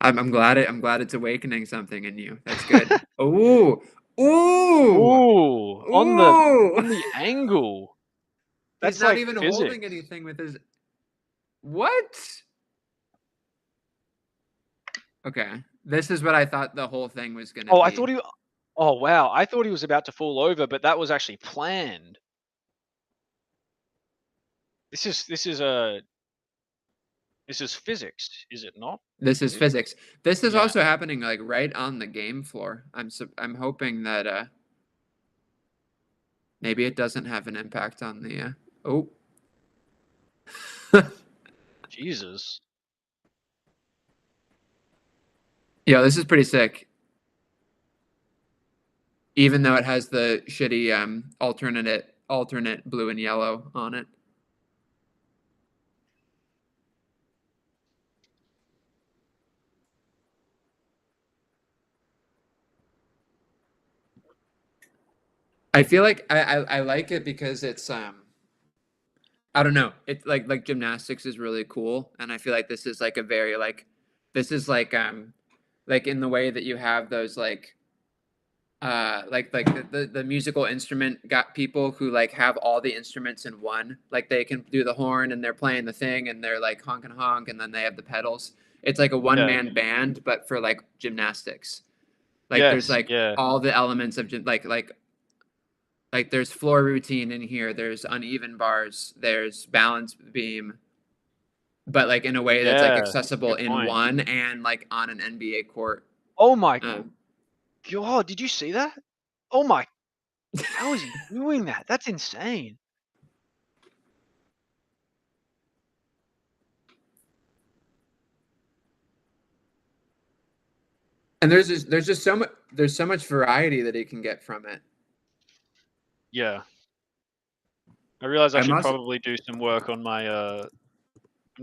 I'm glad it's awakening something in you. That's good. Ooh. Ooh. ooh, Ooh. on the angle. He's That's not like even holding physics. anything with his what? Okay. This is what I thought the whole thing was gonna Oh, I thought be. he. Oh wow, I thought he was about to fall over, but that was actually planned. This is physics, is it not? This is Physics? physics. This is Yeah. also happening like right on the game floor. I'm hoping that maybe it doesn't have an impact on the oh. Jesus. Yeah, this is pretty sick. Even though it has the shitty alternate blue and yellow on it. I feel like I like it because it's I don't know. It's like gymnastics is really cool, and I feel like this is like a very this is like in the way that you have those like the musical instrument got people who like have all the instruments in one. Like they can do the horn and they're playing the thing and they're like honk and honk and then they have the pedals. It's like a one Yeah. man band, but for like gymnastics. Like there's Yes. like Yeah. all the elements of like there's floor routine in here. There's uneven bars. There's balance beam, but like in a way that's like Yeah. accessible Good in point. one and like on an NBA court. Oh my Um, god! Did you see that? Oh my! How is he doing that? That's insane. and there's just so much variety that he can get from it. Yeah. I realize I I'm should also probably do some work on my. I'm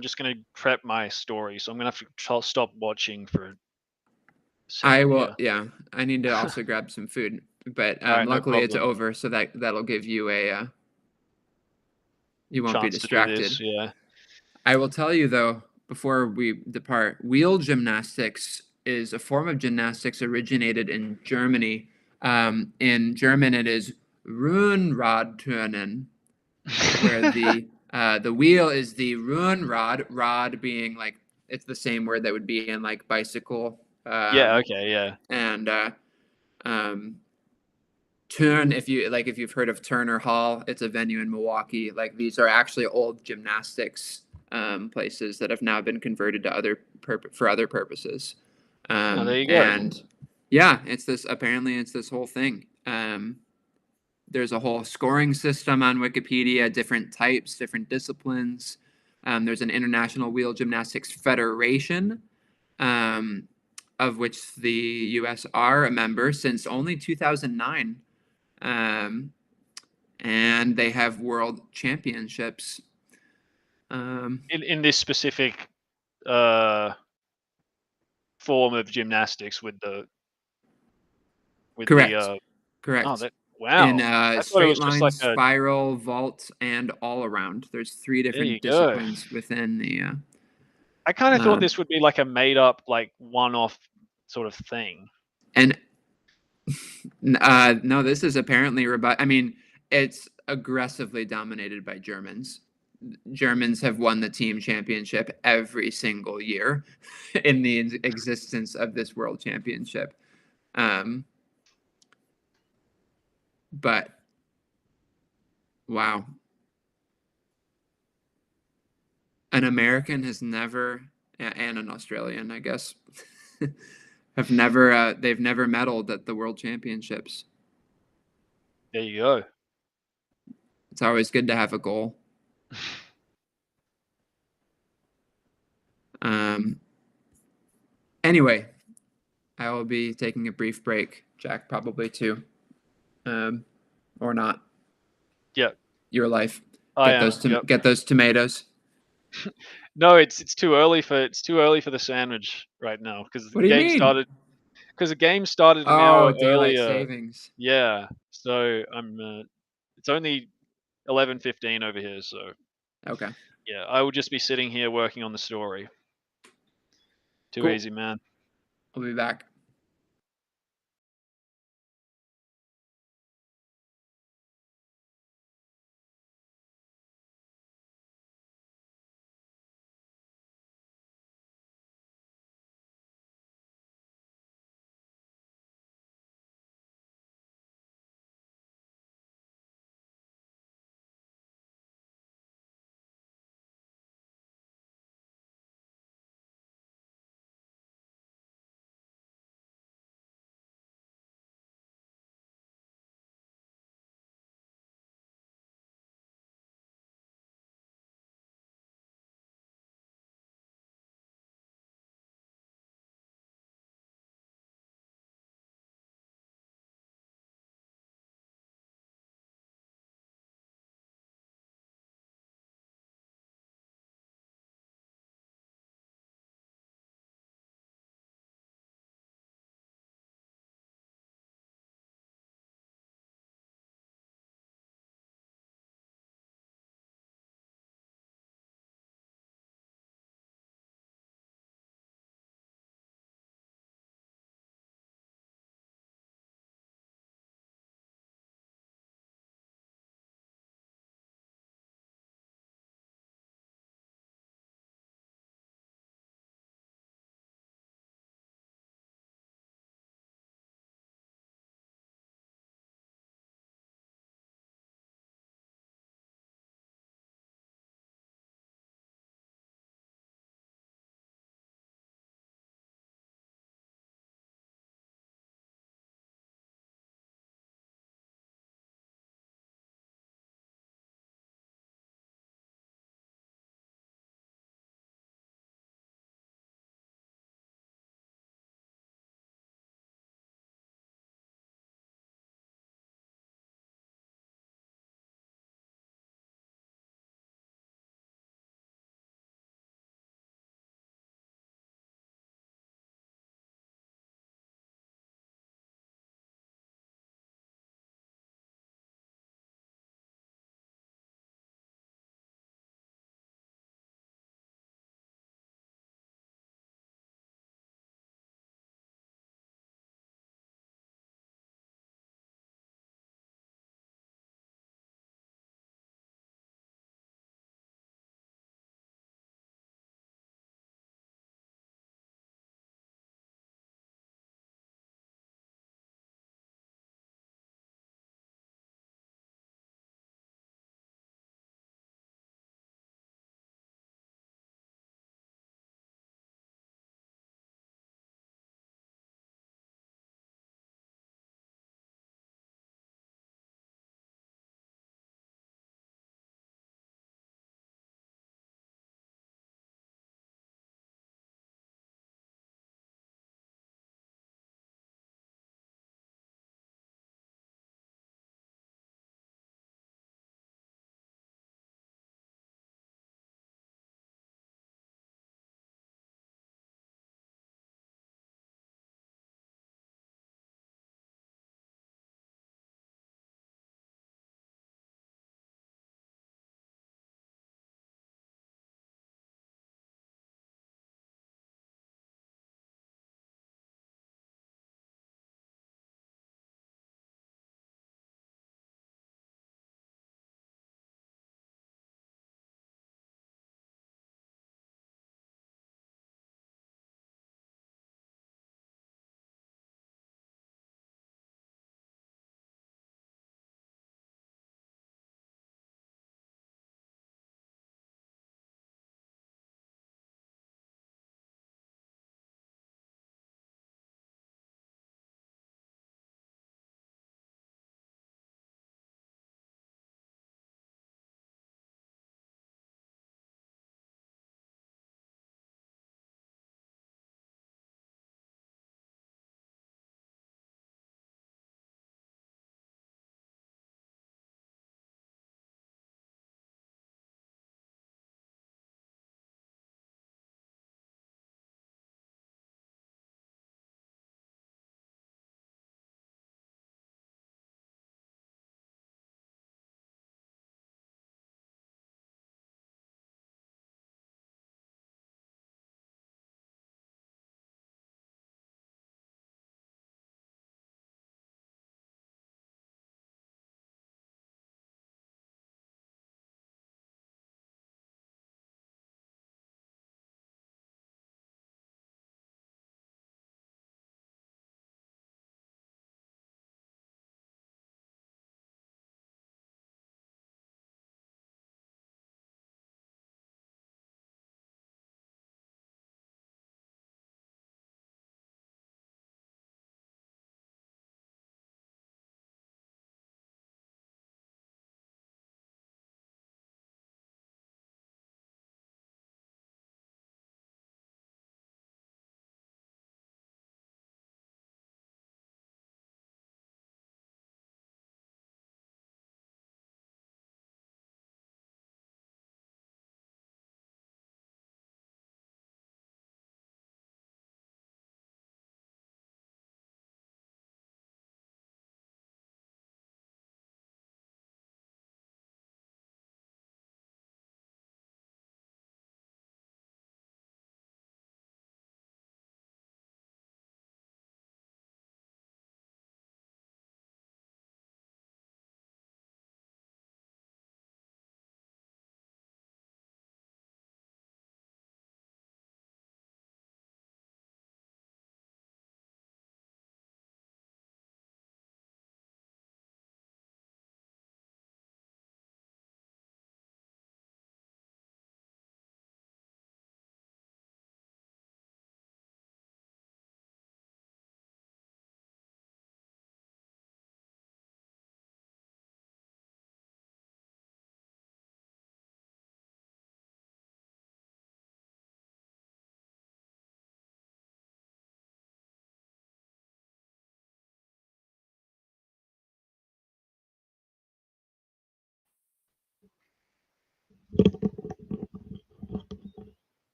just gonna prep my story, so I'm gonna have to stop watching for a I second will here. yeah. I need to also grab some food, but All right, no luckily it's problem. over, so that'll give you a you won't be Chance to do this. distracted. Yeah. I will tell you though, before we depart, wheel gymnastics is a form of gymnastics originated in Germany. In German, it is Rundradturnen, where the wheel is the Rundrad, rod being like it's the same word that would be in like bicycle, Yeah. Okay. Yeah. and um, Turn, if you've heard of Turner Hall, it's a venue in Milwaukee. Like these are actually old gymnastics places that have now been converted to for other purposes. Oh, there you go. And yeah, it's this whole thing. There's a whole scoring system on Wikipedia, different types, different disciplines. There's an International Wheel Gymnastics Federation, um, of which the U.S. are a member since only 2009, um, and they have world championships. In this specific uh form of gymnastics with the Correct, oh correct. that In wow. I thought it straight was just line, like a spiral, vault, and all around. There's three there you different go. disciplines within the. I kind of thought Um, this would be like a made up like one off sort of thing. and no, this is apparently I mean, it's aggressively dominated by Germans. Germans have won the team championship every single year in the existence of this world championship. Um, but wow, an American has never, and an Australian, I guess, have never, they've never medaled at the world championships. There you go. It's always good to have a goal. Um, anyway, I will be taking a brief break. Jack probably too, um, or not. Yeah, Your life. I am. Yep. Get those tomatoes. No, it's too early for the sandwich right now because What do you mean? the game started an Oh, hour daylight earlier. savings. Yeah, so I'm. It's only 11:15 over here, so Okay, yeah, I will just be sitting here working on the story. Too cool. easy, man. I'll be back.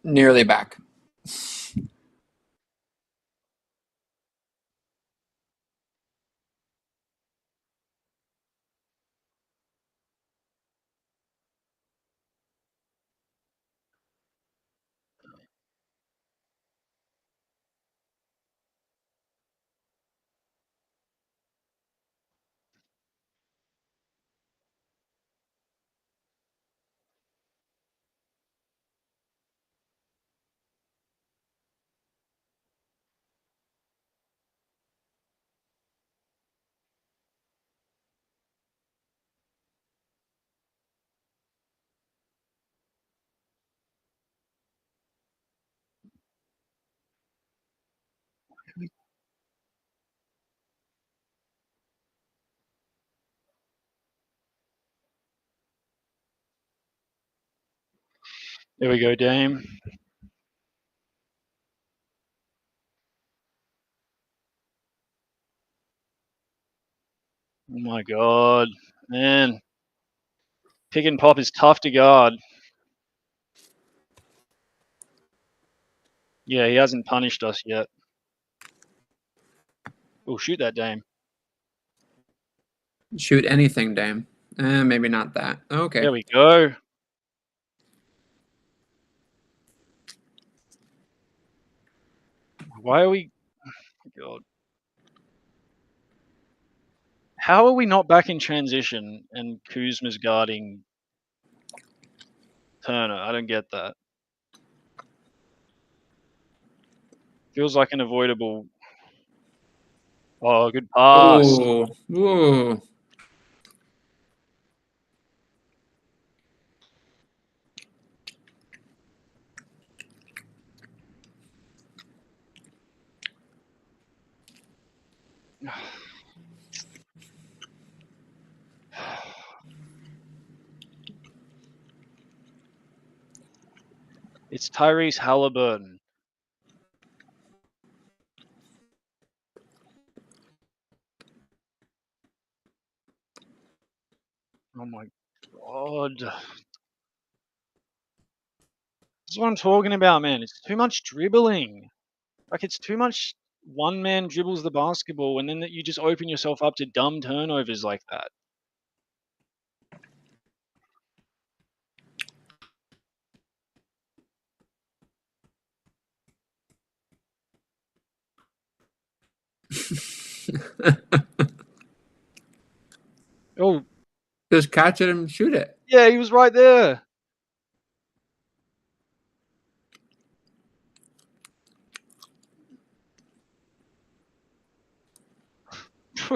Nearly back. There we go, Dame. Oh my god, man. Pick and pop is tough to guard. Yeah, he hasn't punished us yet. Oh, shoot that Dame. Shoot anything, Dame. Maybe not that. Okay. There we go. Why are we... Oh god. How are we not back in transition and Kuzma's guarding Turner? I don't get that. Feels like an avoidable... Oh, good pass. Oh, whoa. It's Tyrese Haliburton. Oh my god. This is what I'm talking about, man. It's too much dribbling. Like, it's too much one man dribbles the basketball and then you just open yourself up to dumb turnovers like that. Oh, Just catch it and shoot it. yeah, he was right there.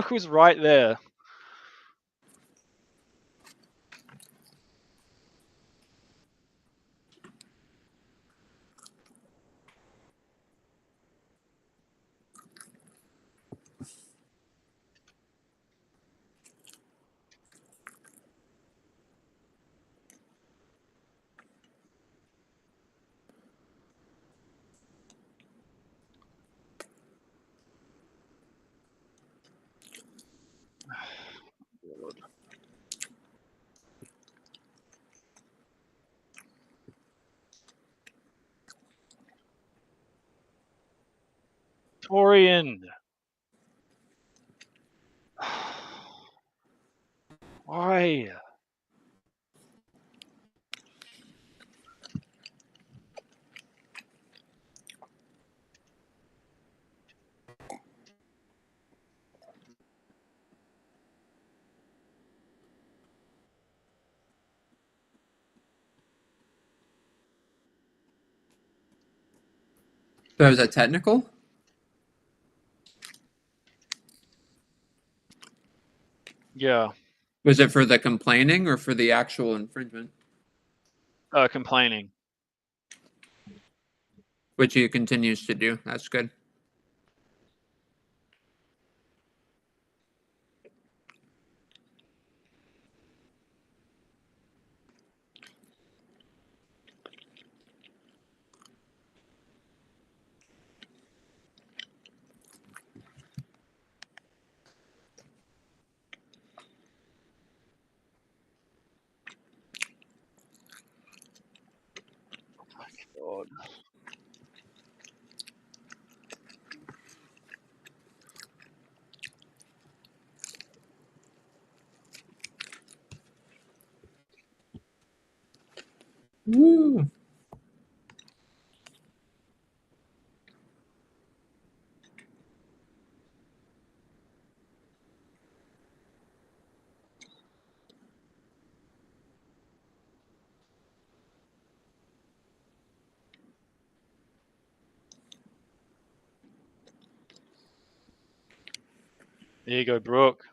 He was right there. Torian. Why? So was that technical? Yeah. Was it for the complaining or for the actual infringement? Complaining. Which he continues to do. That's good. God. Woo. There you go, Brooke.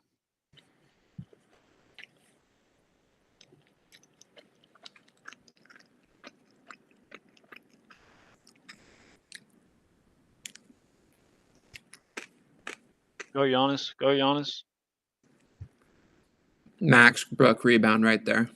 Go Giannis. Go Giannis. Max Brook rebound right there.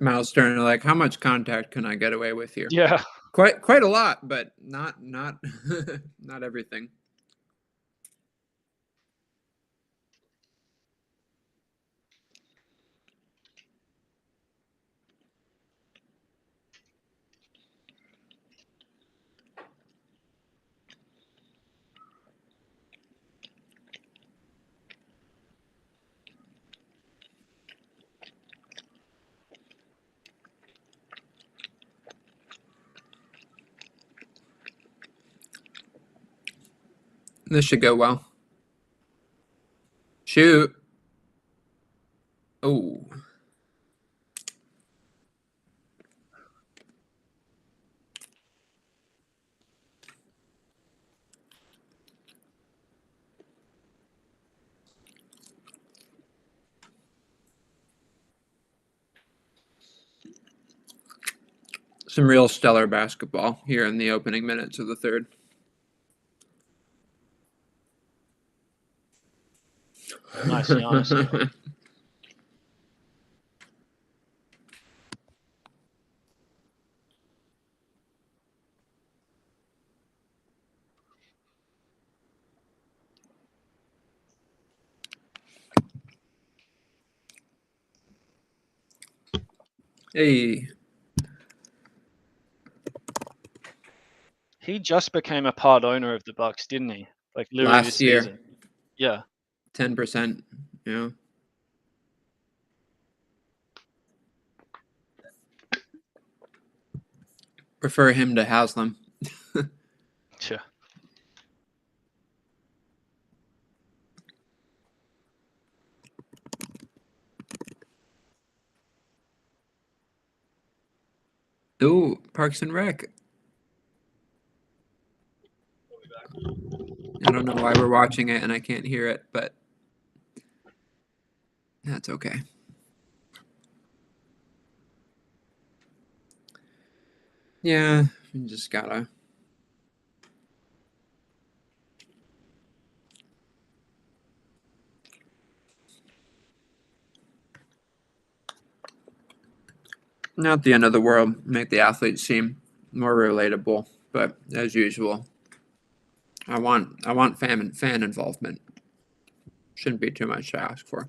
Miles Turner, like, how much contact can I get away with here? Yeah. Quite a lot, but not not everything. This should go well. Shoot. Oh. Some real stellar basketball here in the opening minutes of the third. Nice Giannis. Hey. He just became a part owner of the Bucks, didn't he? Like literally this Last year, season. Yeah. 10%. Yeah. Prefer him to Haslam. Yeah. Ooh, Parks and Rec. I don't know why we're watching it and I can't hear it, but that's okay. Yeah, we just gotta. Not the end of the world. Make the athletes seem more relatable, but as usual, I want fan involvement. Shouldn't be too much to ask for.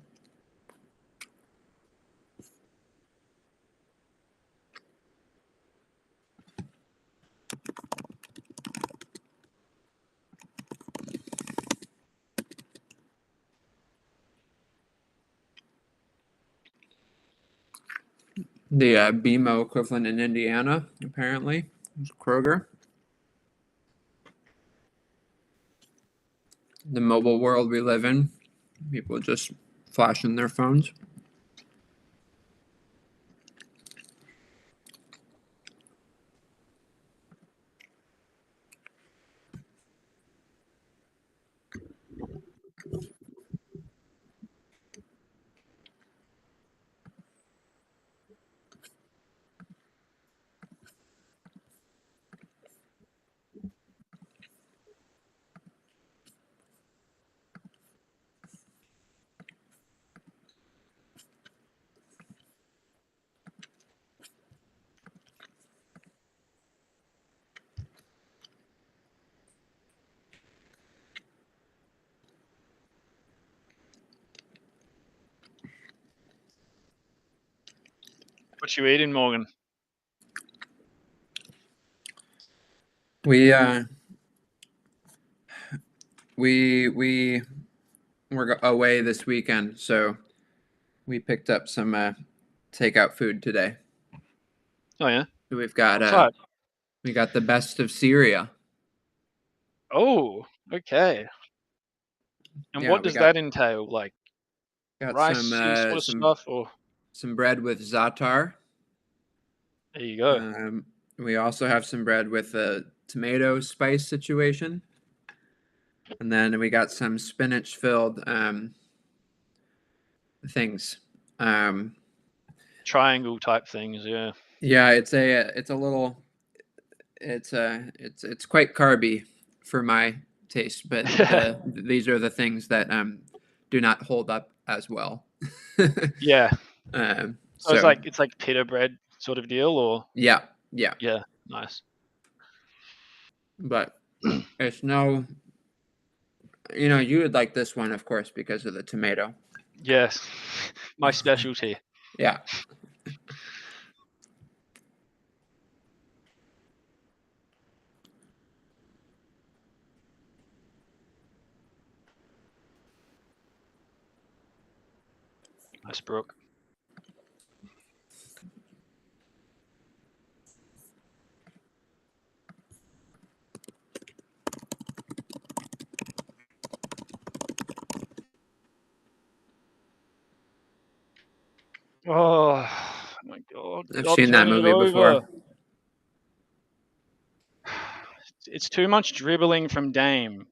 The BMO equivalent in Indiana, apparently, is Kroger. The mobile world we live in, people just flashing their phones. What you eating, Morgan? We we were away this weekend, so we picked up some takeout food today. Oh yeah. So we've got What's that? we got the best of Syria. Oh, okay. And Yeah, what we does that entail? Like got ricey sort of stuff, or some bread with za'atar. there you go. We also have some bread with a tomato spice situation, and then we got some spinach filled things. Triangle type things, yeah. Yeah, it's a little it's quite carby for my taste, but these are the things that do not hold up as well. Yeah. So So it's like pita bread sort of deal, or yeah, yeah, nice. but it's no, you would like this one, of course, because of the tomato. Yes, my specialty. Yeah. Nice, Brooke. Oh my god! I've Stop seen that turning it movie before. over. It's too much dribbling from Dame.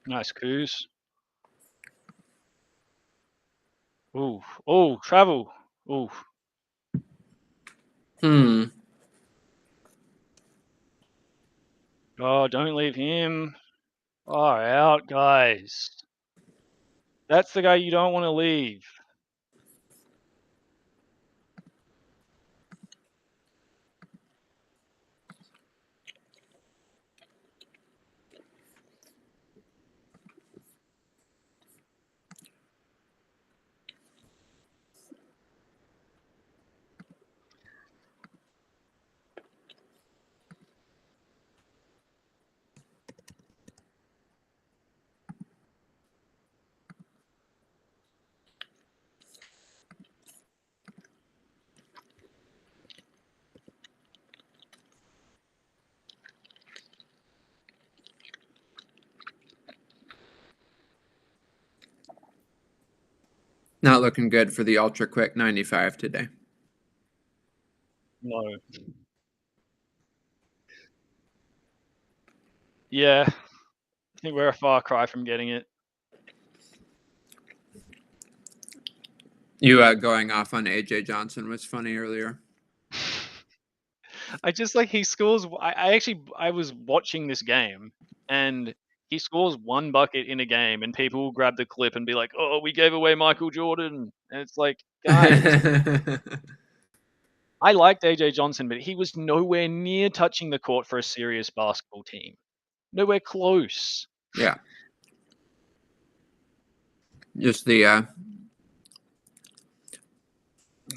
Nice, Coos. Ooh, oh, travel. Ooh, Hmm. oh, don't leave him. Far out, guys. That's the guy you don't want to leave. Not looking good for the ultra quick 95 today. No. Yeah, I think we're a far cry from getting it. You going off on AJ Johnson was funny earlier. I just like he scores. I was watching this game and he scores one bucket in a game, and people will grab the clip and be like, "Oh, we gave away Michael Jordan," and it's like, guys, I liked AJ Johnson, but he was nowhere near touching the court for a serious basketball team. Nowhere close. Yeah. Just the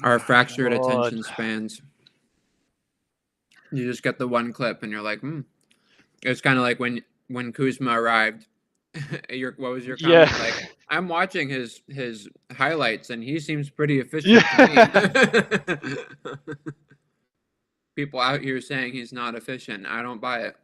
our fractured God. attention spans. You just get the one clip and you're like, It's kind of like when Kuzma arrived What was your Yeah. comment? Like, I'm watching his highlights and he seems pretty efficient to Yeah. me. People out here saying he's not efficient. I don't buy it.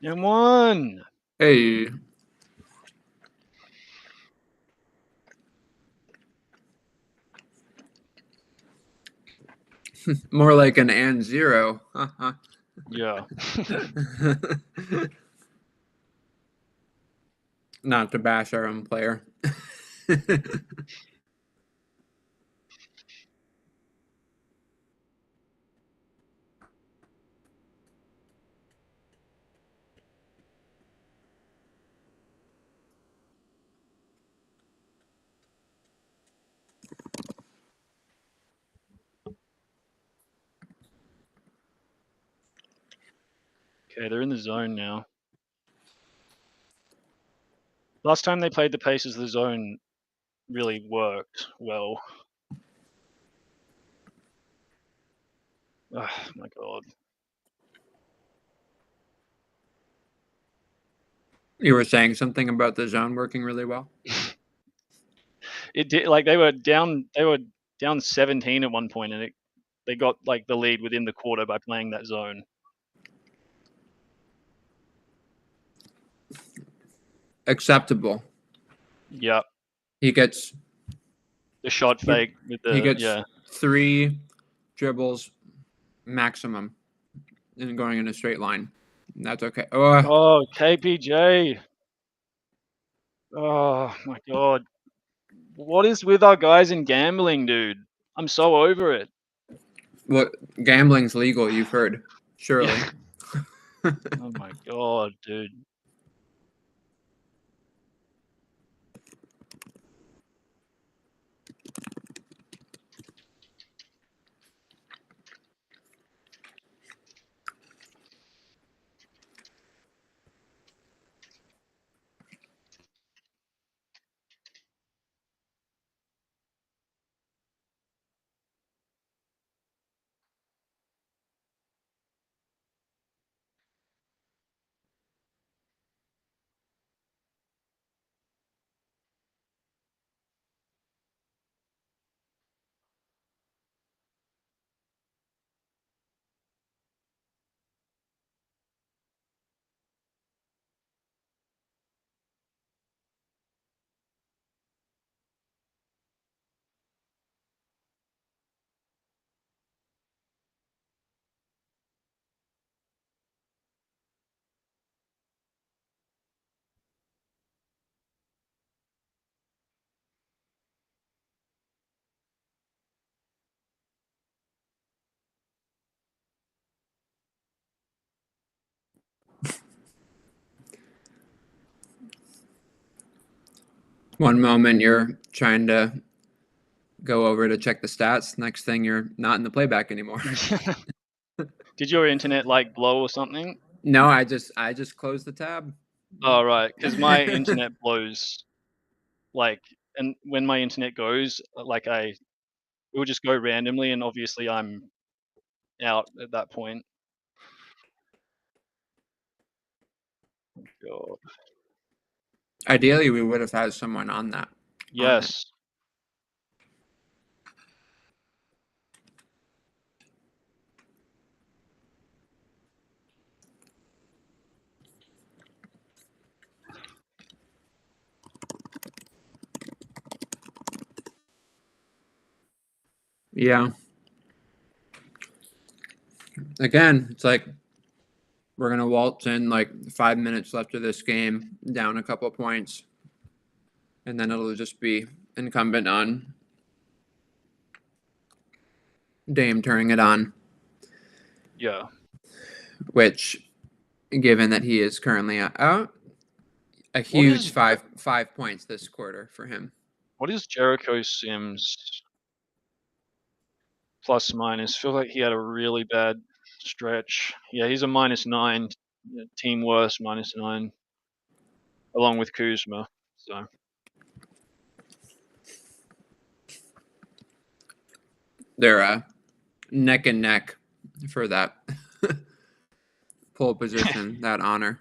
M1. Hey, more like an and zero. Yeah. Not to bash our own player. Okay, they're in the zone now. Last time they played the Pacers, the zone really worked well. Oh my god. You were saying something about the zone working really well? It did, like, they were down 17 at one point, and they got like the lead within the quarter by playing that zone. Acceptable. Yep. He gets The shot fake with he the gets 3 dribbles maximum and going in a straight line. That's okay. Oh, Oh, KPJ. Oh my god. What is with our guys in gambling, dude? I'm so over it. what gambling's legal, you've heard. Yeah. Surely. Oh my god, dude. One moment you're trying to go over to check the stats. Next thing you're not in the playback anymore. Did your internet like blow or something? No, I just closed the tab. Oh, right, because my internet blows, like, and when my internet goes, like, it will just go randomly, and obviously I'm out at that point. God. Ideally, we would have had someone on it. Yes. Yeah. Again, it's like we're gonna waltz in like 5 minutes left of this game, down a couple points, and then it'll just be incumbent on Dame turning it on. Yeah. which, given that he is currently out, a What huge is 5 points this quarter for him. what is Jericho Sims plus minus? Feel like he had a really bad stretch. Yeah, he's a -9. Team worst -9, along with Kuzma. So They're neck and neck for that pole position, that honor.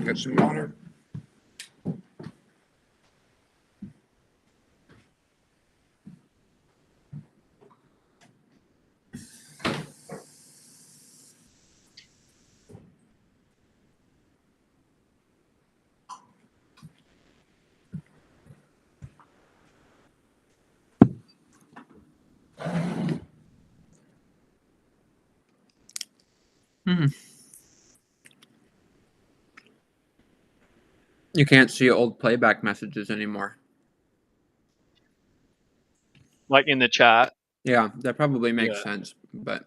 Get some water. You can't see old playback messages anymore. like in the chat. Yeah, that probably makes Yeah. sense, but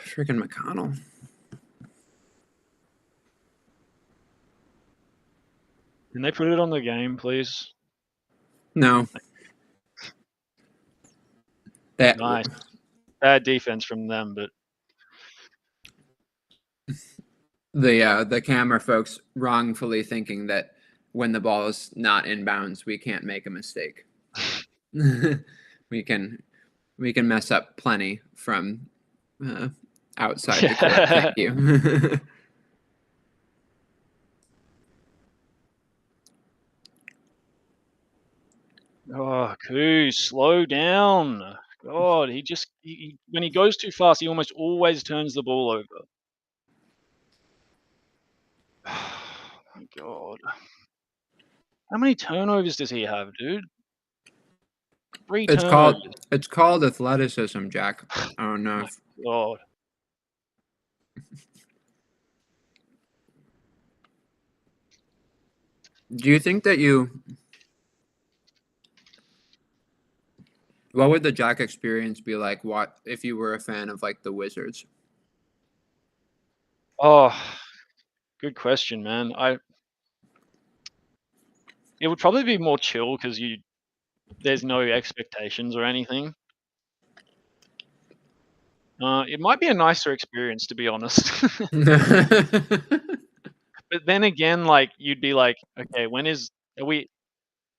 freaking McConnell. Can they put it on the game, please? No. That Nice. Bad defense from them, but the camera folks wrongfully thinking that when the ball is not inbounds, we can't make a mistake. we can mess up plenty from outside the court. Thank you. oh, Kuz, slow down. God, when he goes too fast, he almost always turns the ball over. Oh my God. How many turnovers does he have, dude? 3 turnovers. It's called athleticism, Jack. I don't know. God. Do you think that what would the Jack experience be like? What if you were a fan of like the Wizards? Oh, good question, man. It would probably be more chill because there's no expectations or anything. It might be a nicer experience, to be honest. But then again, like you'd be like, okay, are we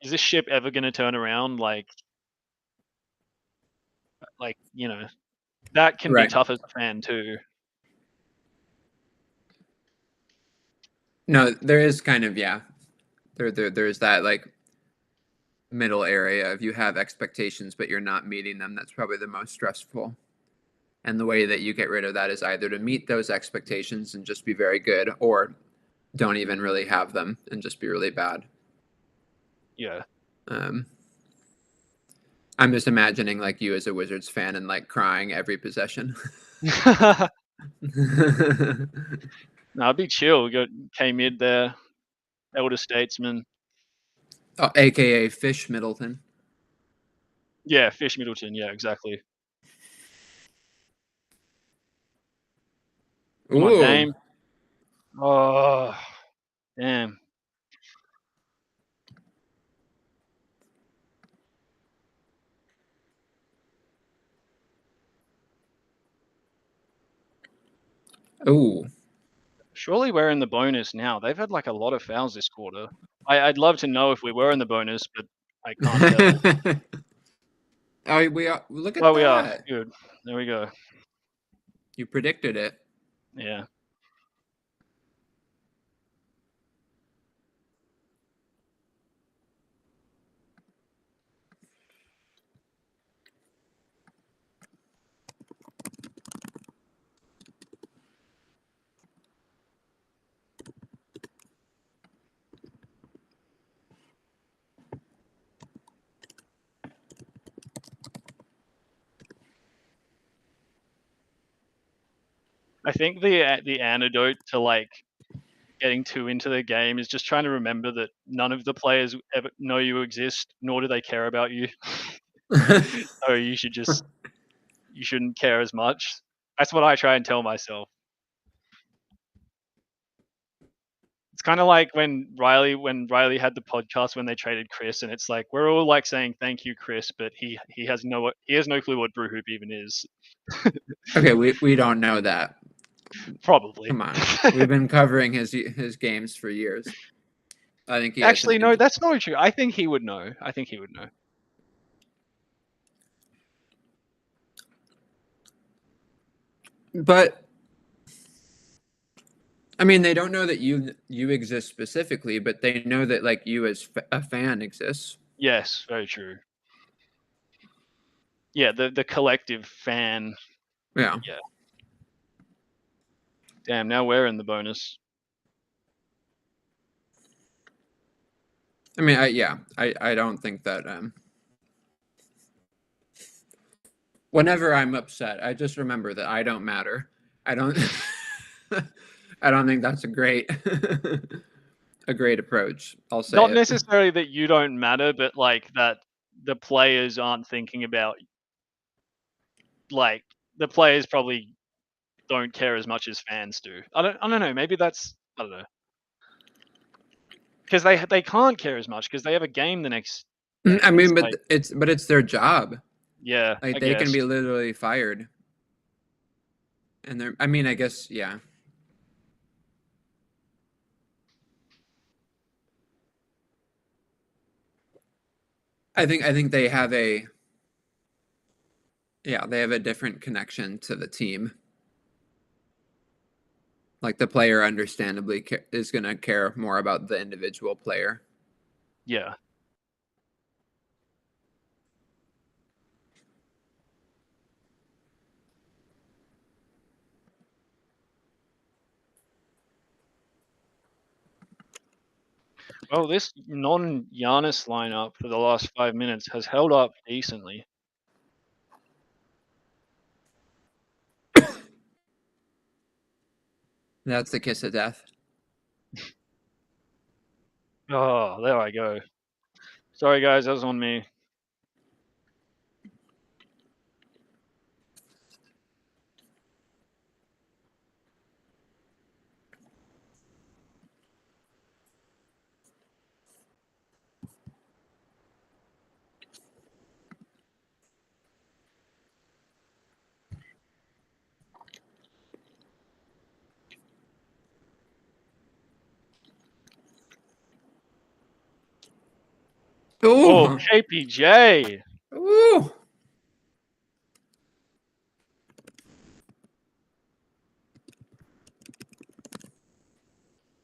is this ship ever going to turn around? Like, that can be Right. tough as a fan too. No, there is kind of, yeah. There's that like middle area if you have expectations but you're not meeting them. That's probably the most stressful. And the way that you get rid of that is either to meet those expectations and just be very good, or don't even really have them and just be really bad. Yeah. Um, I'm just imagining like you as a Wizards fan and like crying every possession. No, I'd be chill. We got K Mid there, elder statesman. Oh, AKA Fish Middleton. Yeah, Fish Middleton. Yeah, exactly. Come on, Ooh. Dame. Oh, damn. Ooh. Surely we're in the bonus now. They've had like a lot of fouls this quarter. I'd love to know if we were in the bonus, but I can't tell. Oh, we are. Look at Well, we are. that. Good. There we go. You predicted it. Yeah. I think the antidote to like getting too into the game is just trying to remember that none of the players ever know you exist, nor do they care about you. So you shouldn't care as much. That's what I try and tell myself. It's kind of like when Riley had the podcast when they traded Chris, and it's like we're all like saying thank you, Chris, but he has no clue what Brewhoop even is. Okay, we don't know that. Probably. Come on. We've been covering his games for years. I think he has an Actually, no, that's not true. I think he would know. But I mean, they don't know that you exist specifically, but they know that like you as a fan exists. Yes, very true. Yeah, the collective fan. Yeah. Yeah. Damn, now we're in the bonus. I mean, I don't think that whenever I'm upset, I just remember that I don't matter. I don't I don't think that's a great a great approach. I'll say Not it. necessarily that you don't matter, but like that the players aren't thinking about, like, the players probably don't care as much as fans do. I don't know. Maybe that's, I don't know, because they can't care as much because they have a game the next day, I and it's mean, but like, it's their job. yeah, Like I they can guess. be literally fired. And they're I mean, I guess yeah. I think they have a yeah, they have a different connection to the team. Like the player understandably is going to care more about the individual player. Yeah. Well, this non-Giannis lineup for the last 5 minutes has held up decently. That's the kiss of death. Oh, there I go. Sorry, guys, that was on me. Oh, Ooh. KPJ. Ooh.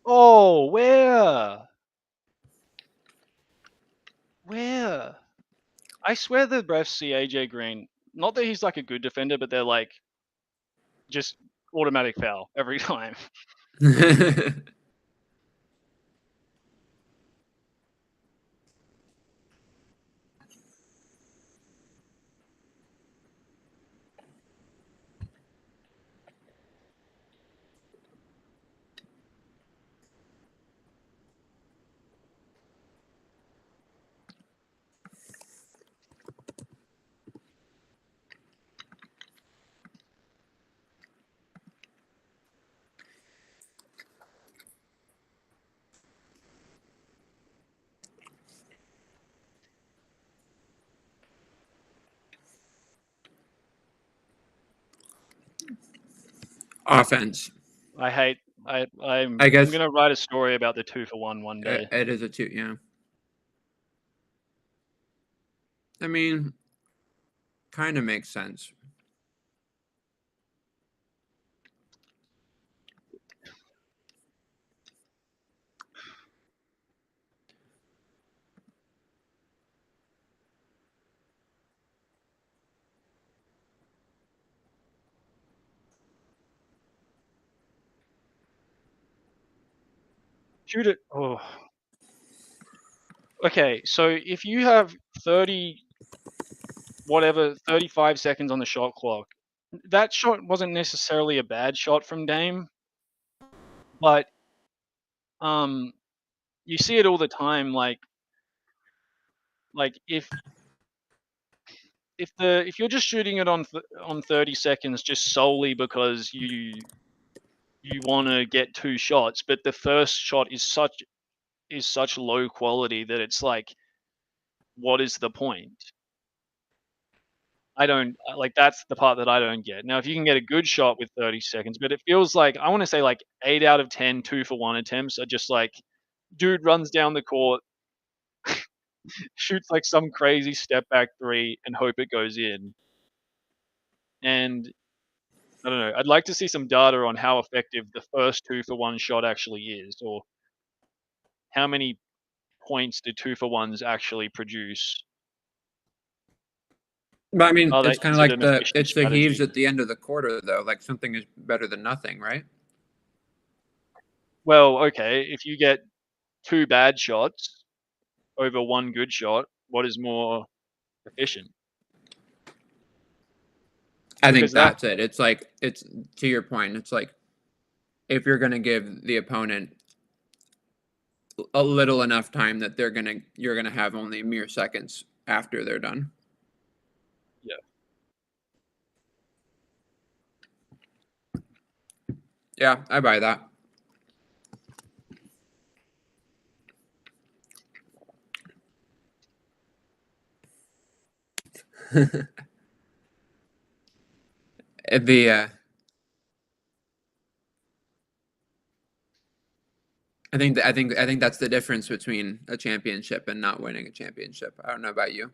Oh, where? Where? I swear the refs see AJ Green. Not that he's like a good defender, but they're like just automatic foul every time. Offense. I hate. I'm I guess gonna write a story about the 2-for-1 one day. it is a two. Yeah. I mean, kind of makes sense. Shoot it. Oh. Okay, so if you have 30, whatever, 35 seconds on the shot clock, that shot wasn't necessarily a bad shot from Dame, but um, you see it all the time. Like if you're just shooting it on 30 seconds just solely because you want to get two shots, but the first shot is such low quality that it's like, what is the point? I don't like that's the part that I don't get. Now, if you can get a good shot with 30 seconds, but it feels like I want to say like 8 out of 10 2-for-1 attempts are just like dude runs down the court, shoots like some crazy step back three and hope it goes in. And I don't know. I'd like to see some data on how effective the first 2-for-1 shot actually is, or how many points do 2-for-1s actually produce. But I mean, Are they, it's kind of is it like an efficient it's the heaves strategy? at the end of the quarter though. Like something is better than nothing, right? Well, okay, if you get two bad shots over one good shot, what is more efficient? I think Because that, that's it. It's like it's to your point. It's like if you're going to give the opponent a little enough time that you're gonna have only mere seconds after they're done. yeah. Yeah, I buy that. the I think that's the difference between a championship and not winning a championship. I don't know about you.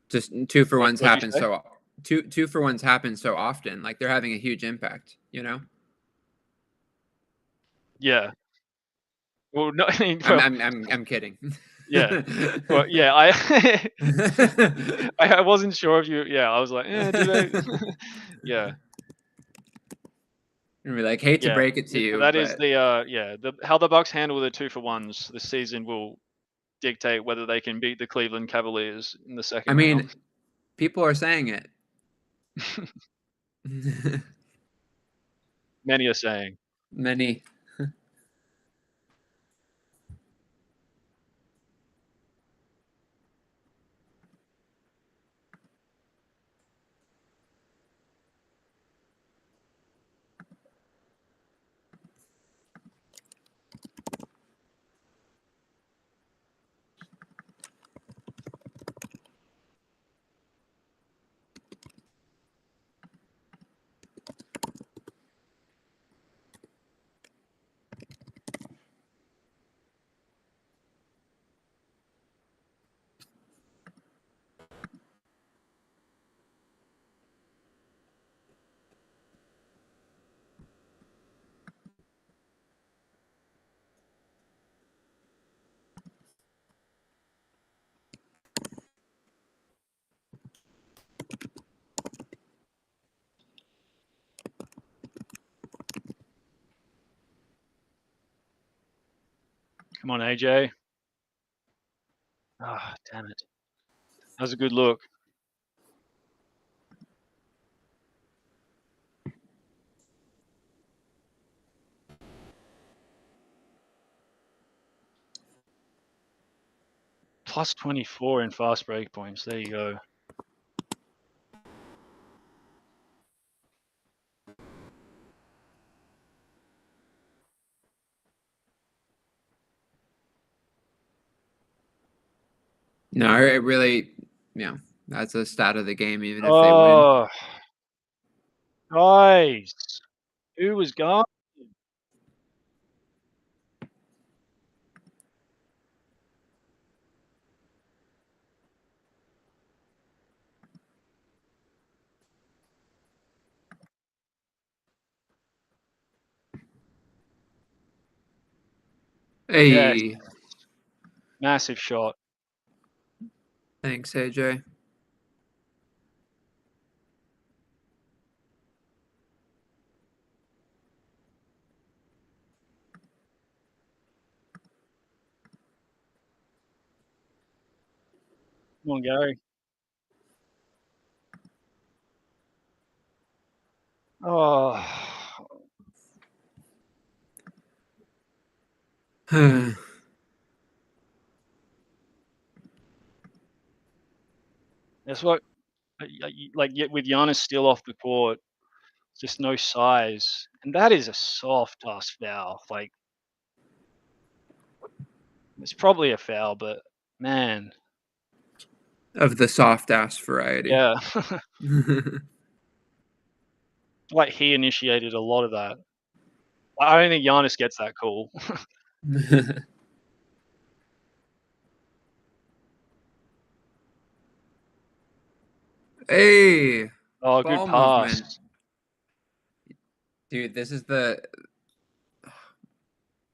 Just two for What ones what'd you happen say? so two for ones happen so often. Like they're having a huge impact. You know. Yeah. Well, no, I mean, I'm well, I'm I'm I'm kidding. yeah. Well, yeah, I I wasn't sure if you yeah, I was like, do they? Yeah, Be like, hate to yeah. break it to you, That is but the yeah, the how the Bucks handle the 2-for-1s this season will dictate whether they can beat the Cleveland Cavaliers in the I second mean, round. people are saying it. Many are saying. Many. Come on, AJ. Ah, damn it. That was a good look. Plus 24 in fast break points. There you go. No, it really, yeah, that's a stat of the game, even if they win. Oh, guys. Who was gone? Yes. Hey, Massive shot. thanks, AJ. Come on, Gary. Oh. That's what, like, yet with Giannis still off the court, just no size. And that is a soft ass foul. Like, it's probably a foul, but man. Of the soft ass variety. Yeah. Like, he initiated a lot of that. I don't think Giannis gets that call. Hey, Oh, good ball movement. pass. Dude, this is the.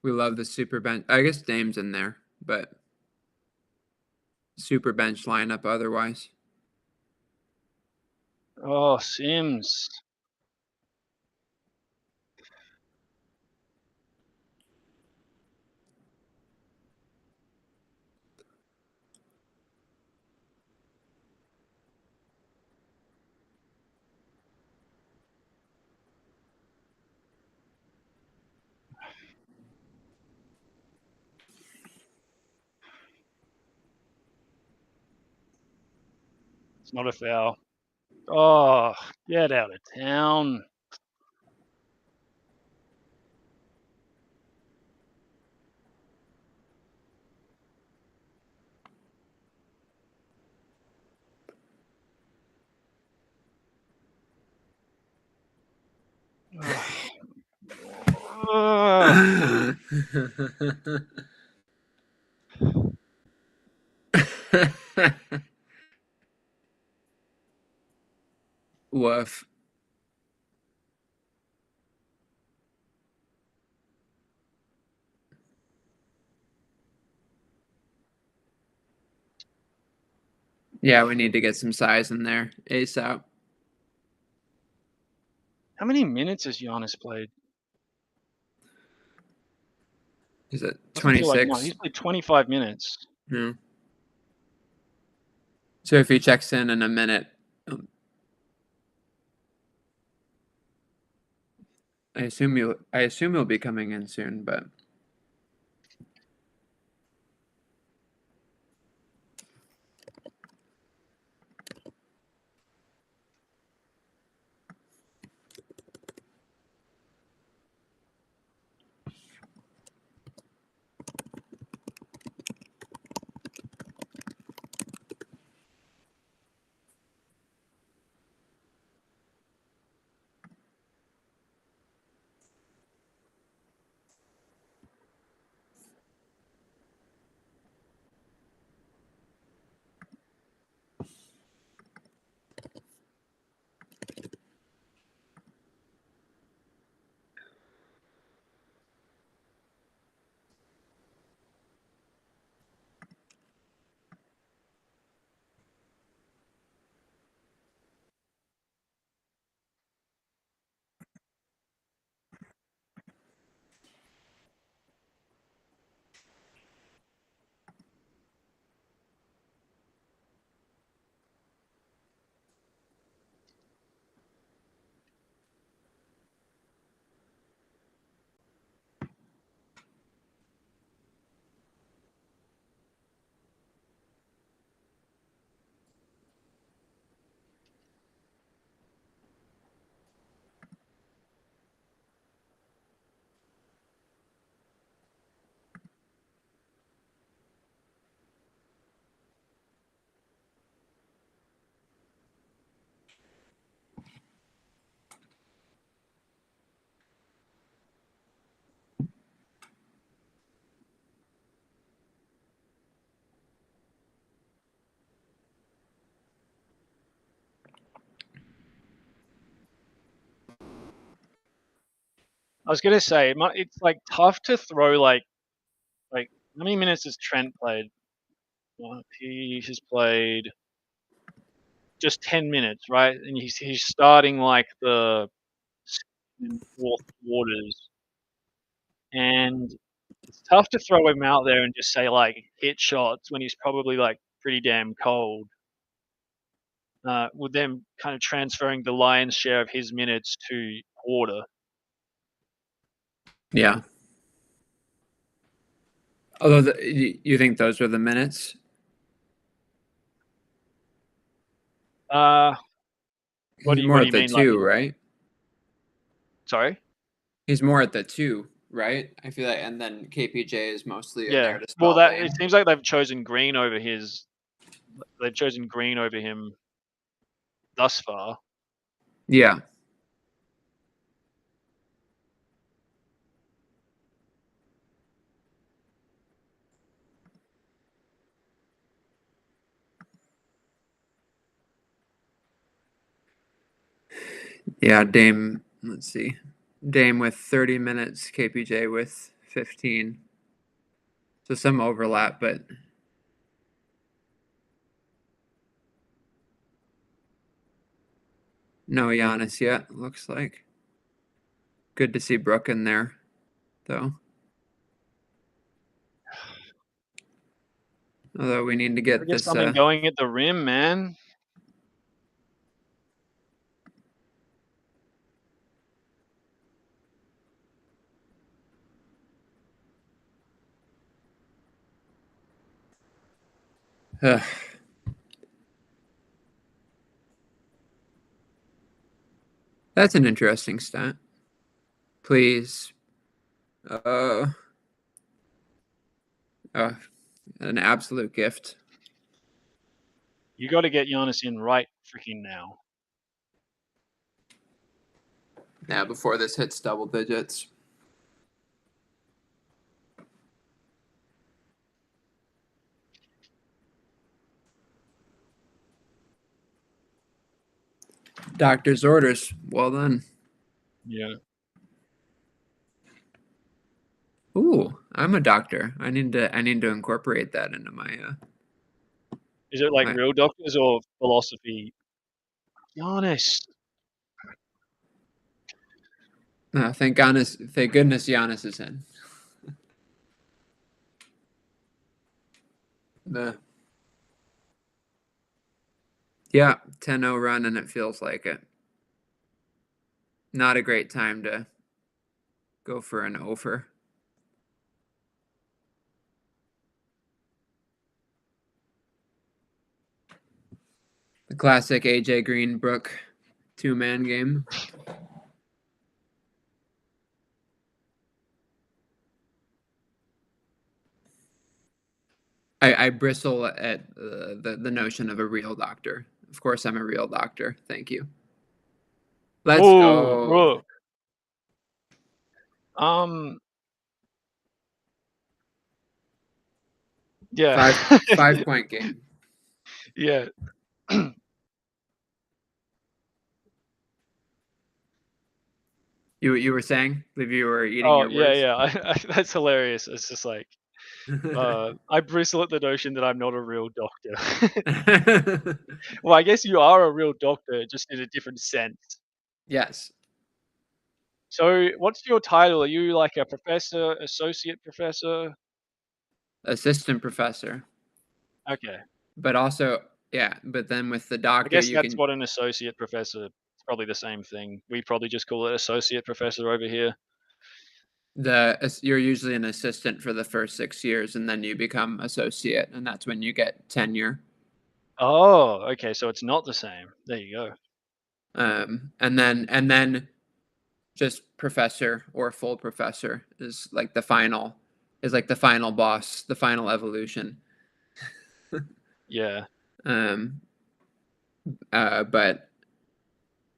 We love the super bench. I guess Dame's in there, but super bench lineup otherwise. Oh, Sims. It's not a foul. Oh, get out of town. Woof. Yeah, we need to get some size in there ASAP. How many minutes has Giannis played? Is it Doesn't feel like much. 26? He's played 25 minutes. No. So if he checks in a minute, I assume he'll be coming in soon, but I was gonna say it's like tough to throw like how many minutes has Trent played? Well, he has played just 10 minutes, right? And he's starting like the second and fourth quarters, and it's tough to throw him out there and just say like hit shots when he's probably like pretty damn cold. With them kind of transferring the lion's share of his minutes to Porter. Yeah. Although you think those were the minutes? What He's do more you at the mean? Like, two, right? sorry? He's more at the two, right? I feel like, and then KPJ is mostly in there Yeah. to Well, spell that Dame. it seems like they've chosen Green over him thus far. Yeah. Yeah, Dame, let's see. Dame with 30 minutes, KPJ with 15. So some overlap, but no Giannis yet, looks like. Good to see Brooke in there, though. Although we need to get Get this. something going at the rim, man. That's an interesting stat. Please. Uh, uh, an absolute gift. You got to get Giannis in right freaking now. Yeah, before this hits double digits. Doctor's orders. Well done. Yeah. Ooh, I'm a doctor. I need to incorporate that into my Is it like my real doctors or philosophy? Giannis. thank goodness Giannis is in. The Yeah, 10-0 run and it feels like it. Not a great time to go for an over. The classic AJ Green Brook 2-man game. I bristle at the notion of a real doctor. Of course, I'm a real doctor. Thank you. Let's Oh, go. bro. Yeah. Five point game. Yeah. You were saying? I believe you were eating Oh, your yeah, words. yeah. That's hilarious. It's just like I bristle at the notion that I'm not a real doctor. Well, I guess you are a real doctor, just in a different sense. Yes, So, what's your title? Are you like a professor, associate professor? assistant professor. Okay. But also, yeah, but then with the I doctor, guess you that's can what an associate professor. It's probably the same thing. We probably just call it associate professor over here. you're usually an assistant for the first 6 years, and then you become associate, and that's when you get tenure. Oh, okay. So it's not the same. There you go. And then just professor or full professor is like the final boss, the final evolution. Yeah. Um, but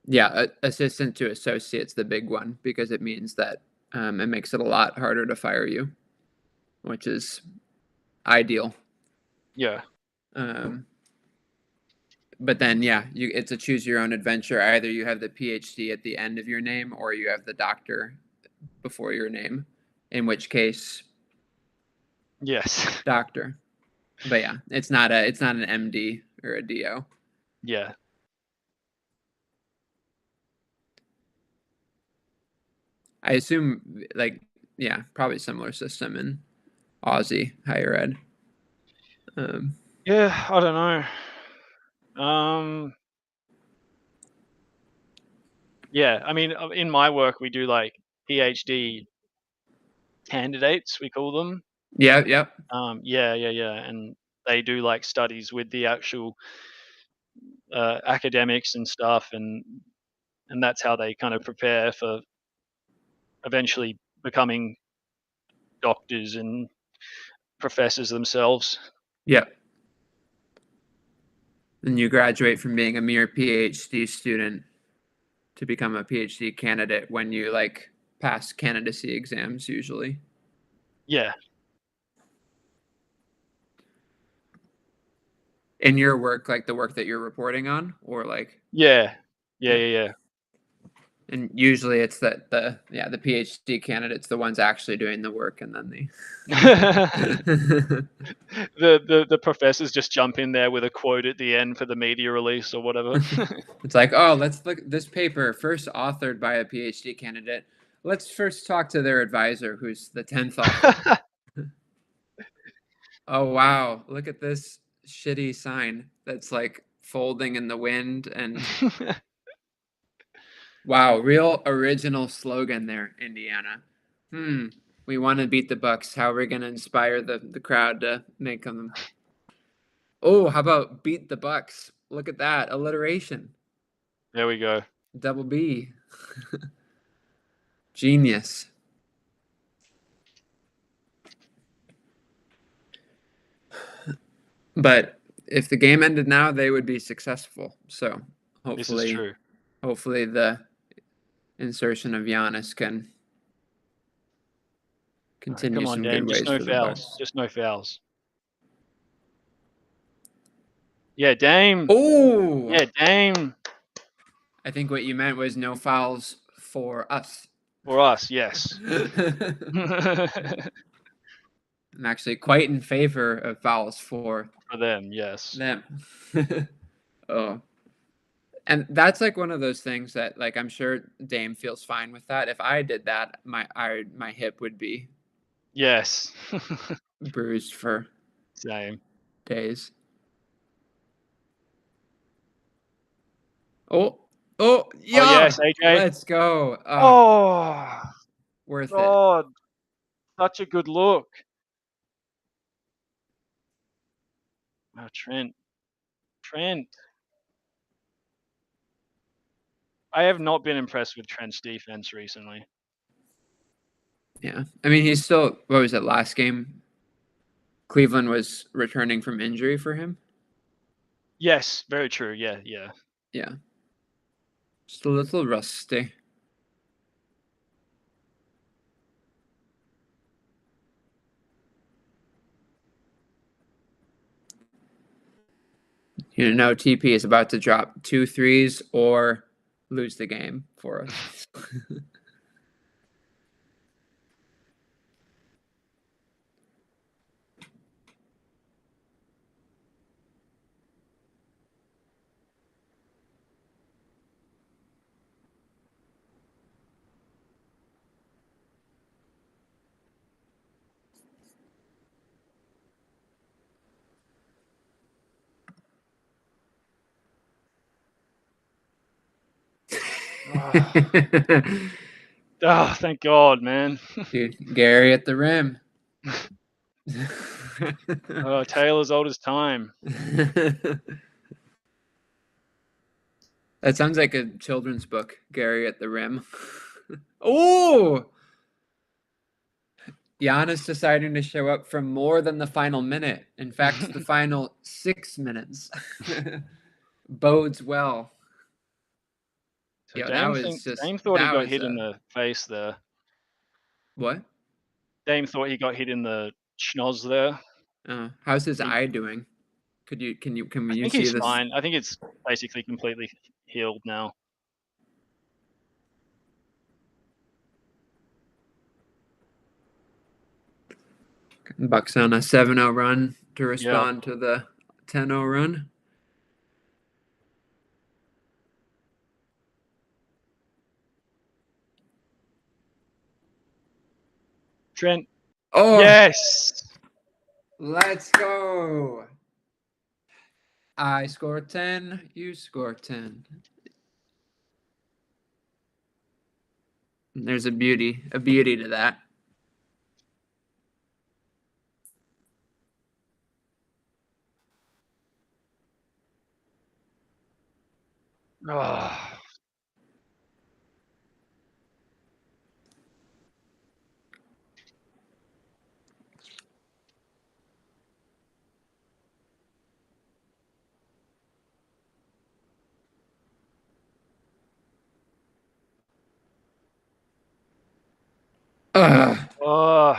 yeah, assistant to associate's the big one because it means that it makes it a lot harder to fire you, which is ideal. Yeah. Um, but then yeah, it's a choose your own adventure. Either you have the PhD at the end of your name, or you have the doctor before your name, in which case, Yes. doctor. But yeah, it's not an MD or a DO. Yeah. I assume like yeah, probably similar system in Aussie higher ed. Yeah, I don't know. Yeah, I mean, in my work, we do like PhD candidates, we call them. Yeah, yep. Yeah, and they do like studies with the actual academics and stuff, and that's how they kind of prepare for eventually becoming doctors and professors themselves. Yep. And you graduate from being a mere PhD student to become a PhD candidate when you like pass candidacy exams usually. Yeah. In your work, like the work that you're reporting on, or like Yeah. Yeah, yeah. yeah, And usually it's that the PhD candidates the ones actually doing the work, and then yeah. the The professors just jump in there with a quote at the end for the media release or whatever. it's like, oh, let's look at this paper first authored by a PhD candidate. Let's first talk to their advisor, who's the 10th author. Oh wow, look at this shitty sign that's like folding in the wind, and wow, real original slogan there, Indiana. We want to beat the Bucks. How are we going to inspire the crowd to make them? Oh, how about beat the Bucks? Look at that alliteration. There we go. Double B. Genius. But if the game ended now, they would be successful. So This is true. hopefully the insertion of Giannis can continue Come on, some good Dame. Just ways no for the fouls. Bucks. Just no fouls. Yeah, Dame. Oh, Yeah, Dame. I think what you meant was no fouls for us. For us, yes. I'm actually quite in favor of fouls for For them, yes. them. Oh. And that's like one of those things that like I'm sure Dame feels fine with that. If I did that, my hip would be Yes. bruised for Same. days. Oh, oh, Oh, yeah. yes, AJ. Let's go. Oh, Worth it. God. Such a good look. Oh, Trent. Trent. I have not been impressed with Trent's defense recently. Yeah. I mean, he's still, what was it, last game? Cleveland was returning from injury for him. Yes, very true. Yeah. Yeah. Just a little rusty. You know, TP is about to drop 2 threes or lose the game for us. Oh, thank God, man. Dude, Gary at the rim. Oh, tale as old as time. That sounds like a children's book, Gary at the rim. Oh! Giannis deciding to show up for more than the final minute. In fact, the final 6 minutes. Bodes well. So Yeah, that was Dame thought he that got was hit in the face there. what? Dame thought he got hit in the schnoz there. How's his eye doing? Can I you think see he's this? fine. I think it's basically completely healed now. Bucks on a 7-0 run to respond to the 10-0 run. Trent. Oh, Yes. let's go. I score 10, you score 10. There's a beauty to that. Oh. Ugh. Oh.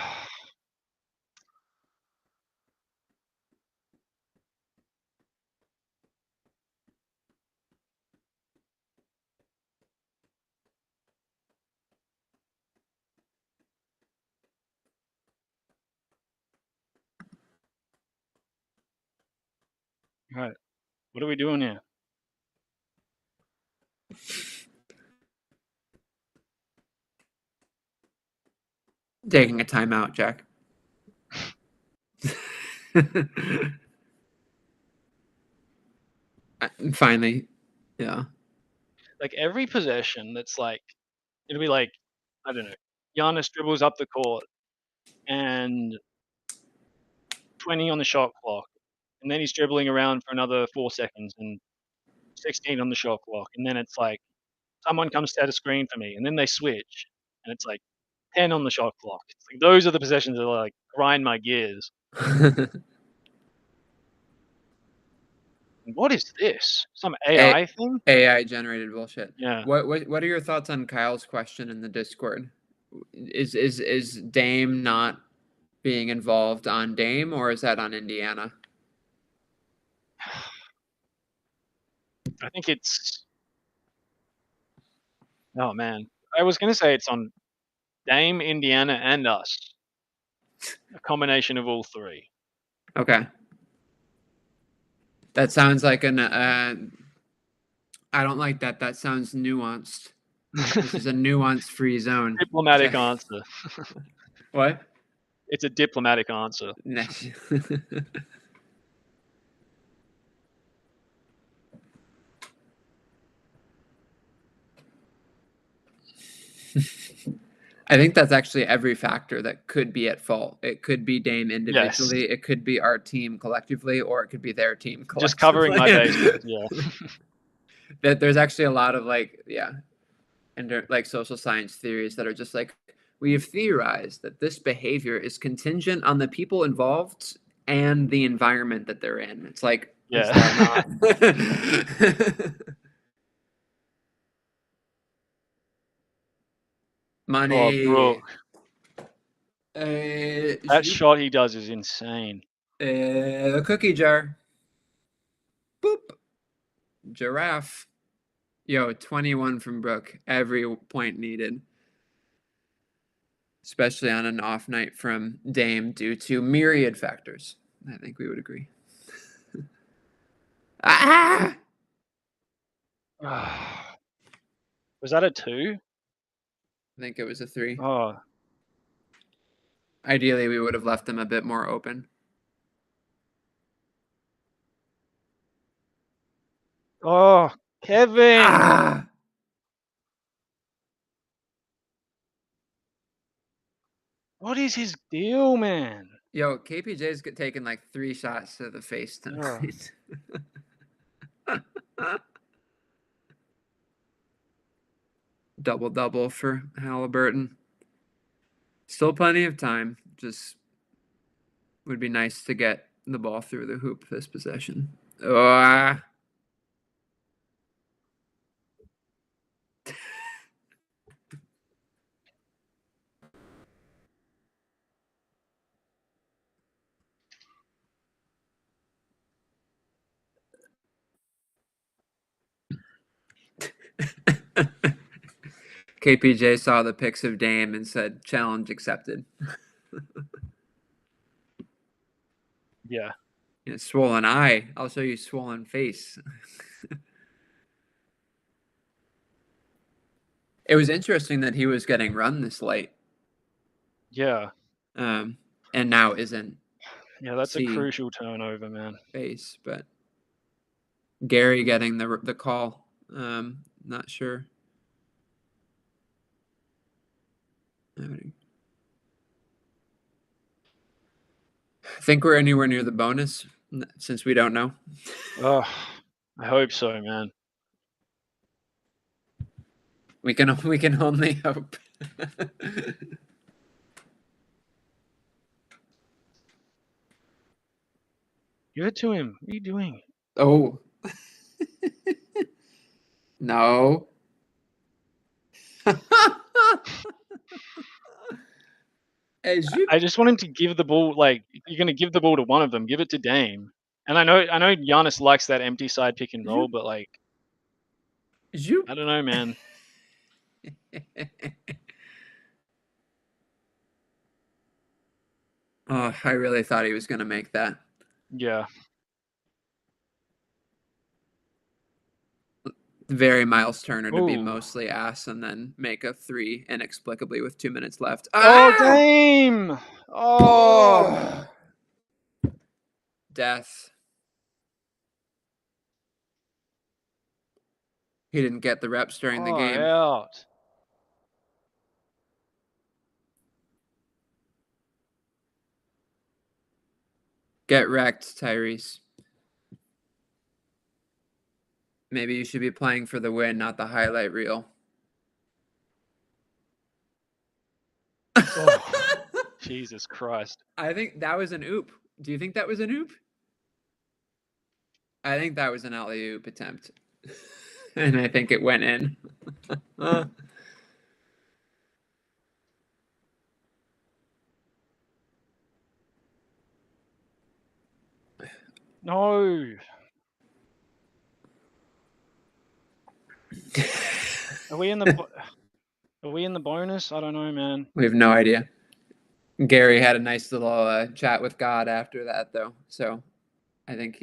All right. What are we doing here? Taking a timeout, Jack. Finally, yeah. Like every possession that's like, it'll be like, I don't know, Giannis dribbles up the court and 20 on the shot clock. And then he's dribbling around for another 4 seconds and 16 on the shot clock. And then it's like, someone comes to set a screen for me. And then they switch. And it's like 10 on the shot clock. It's like, those are the possessions that like grind my gears. What is this? Some AI thing? AI generated bullshit. Yeah. What are your thoughts on Kyle's question in the Discord? Is Dame not being involved on Dame, or is that on Indiana? I think it's. Oh man, I was gonna say it's on Dame, Indiana, and us. A combination of all three. Okay. That sounds like an. I don't like that. That sounds nuanced. This is a nuance-free zone. Diplomatic answer. What? It's a diplomatic answer. I think that's actually every factor that could be at fault. It could be Dame individually, Yes. it could be our team collectively, or it could be their team collectively. Just covering my bases. Yeah. That there's actually a lot of and like social science theories that are just like, we have theorized that this behavior is contingent on the people involved and the environment that they're in. It's like, is Yeah. that not? Oh, Money. bro. That shot he does is insane. The cookie jar. Boop. Giraffe. Yo, 21 from Brooke. Every point needed. Especially on an off night from Dame due to myriad factors. I think we would agree. Ah! Was that a 2? I think it was a 3. Oh. Ideally, we would have left them a bit more open. Oh, Kevin. Ah! What is his deal, man? Yo, KPJ's taken like 3 shots to the face tonight. Double for Haliburton. Still plenty of time. Just would be nice to get the ball through the hoop this possession. Oh. KPJ saw the pics of Dame and said, "Challenge accepted." Yeah. You know, swollen eye. I'll show you swollen face. It was interesting that he was getting run this late, Yeah. and now isn't. Yeah, that's a See crucial turnover, man. face, but Gary getting the call. Not sure. I think we're anywhere near the bonus since we don't know. Oh, I hope so, man. We can only hope. Give it to him. What are you doing? Oh. No. As you I just want him to give the ball. Like, if you're gonna give the ball to one of them, give it to Dame. And I know Giannis likes that empty side pick and roll, but like, you I don't know, man. Oh, I really thought he was going to make that. Yeah. Very Miles Turner to be Ooh. mostly ass and then make a 3 inexplicably with 2 minutes left. Oh, Ah! Dame. Oh. Oh! Death. He didn't get the reps during the Oh, game. out. Get wrecked, Tyrese. Maybe you should be playing for the win, not the highlight reel. Oh, Jesus Christ. I think that was an oop. Do you think that was an oop? I think that was an alley-oop attempt. And I think it went in. No. Are we in the bonus? I don't know, man. We have no idea. Gary had a nice little chat with God after that, though. So I think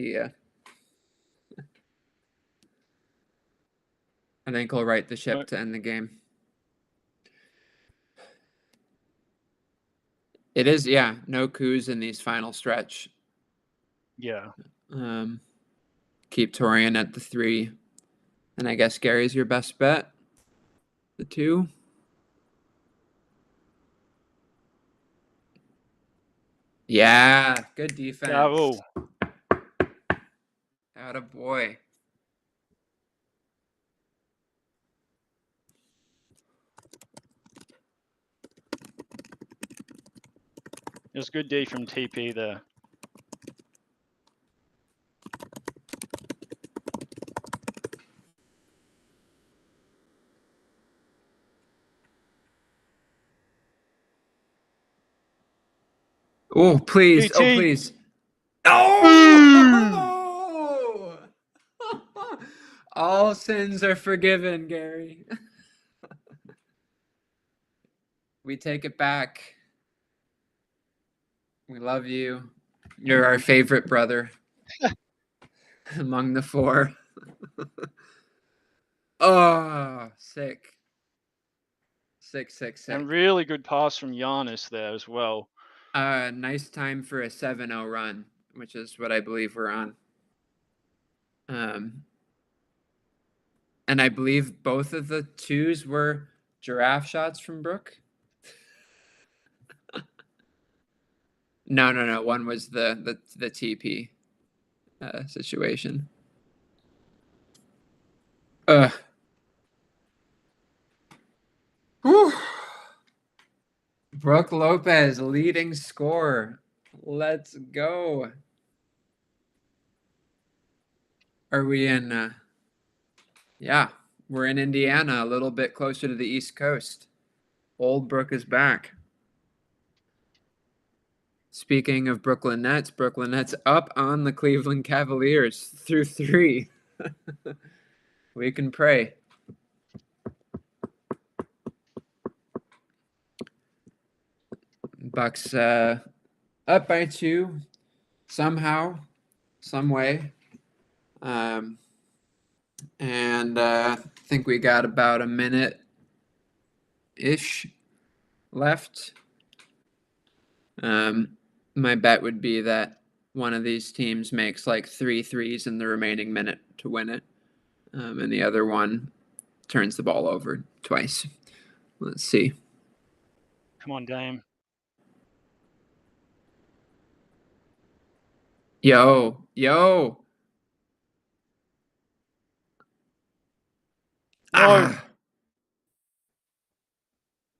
I think he'll right the ship to end the game. It is, yeah, no coups in these final stretch. Yeah. Keep Torian at the 3. And I guess Gary's your best bet. The 2. Yeah, good defense. Bravo. Atta boy. It was good D from TP there. Oh, please. GT. Oh, please. Oh! All sins are forgiven, Gary. We take it back. We love you. You're our favorite brother among the 4. Oh, sick. Sick. And really good pass from Giannis there as well. Nice time for a 7-0 run, which is what I believe we're on. And I believe both of the 2s were giraffe shots from Brooke. No. One was the TP situation. Whew. Brooke Lopez, leading scorer. Let's go. Are we in? Yeah, we're in Indiana, a little bit closer to the East Coast. Old Brooke is back. Speaking of Brooklyn Nets up on the Cleveland Cavaliers through 3. We can pray. Bucks up by 2. somehow, some way. And I think we got about a minute ish left. My bet would be that one of these teams makes like 3 threes in the remaining minute to win it, and the other one turns the ball over twice. Let's see. Come on, Dame. Yo, yo. No.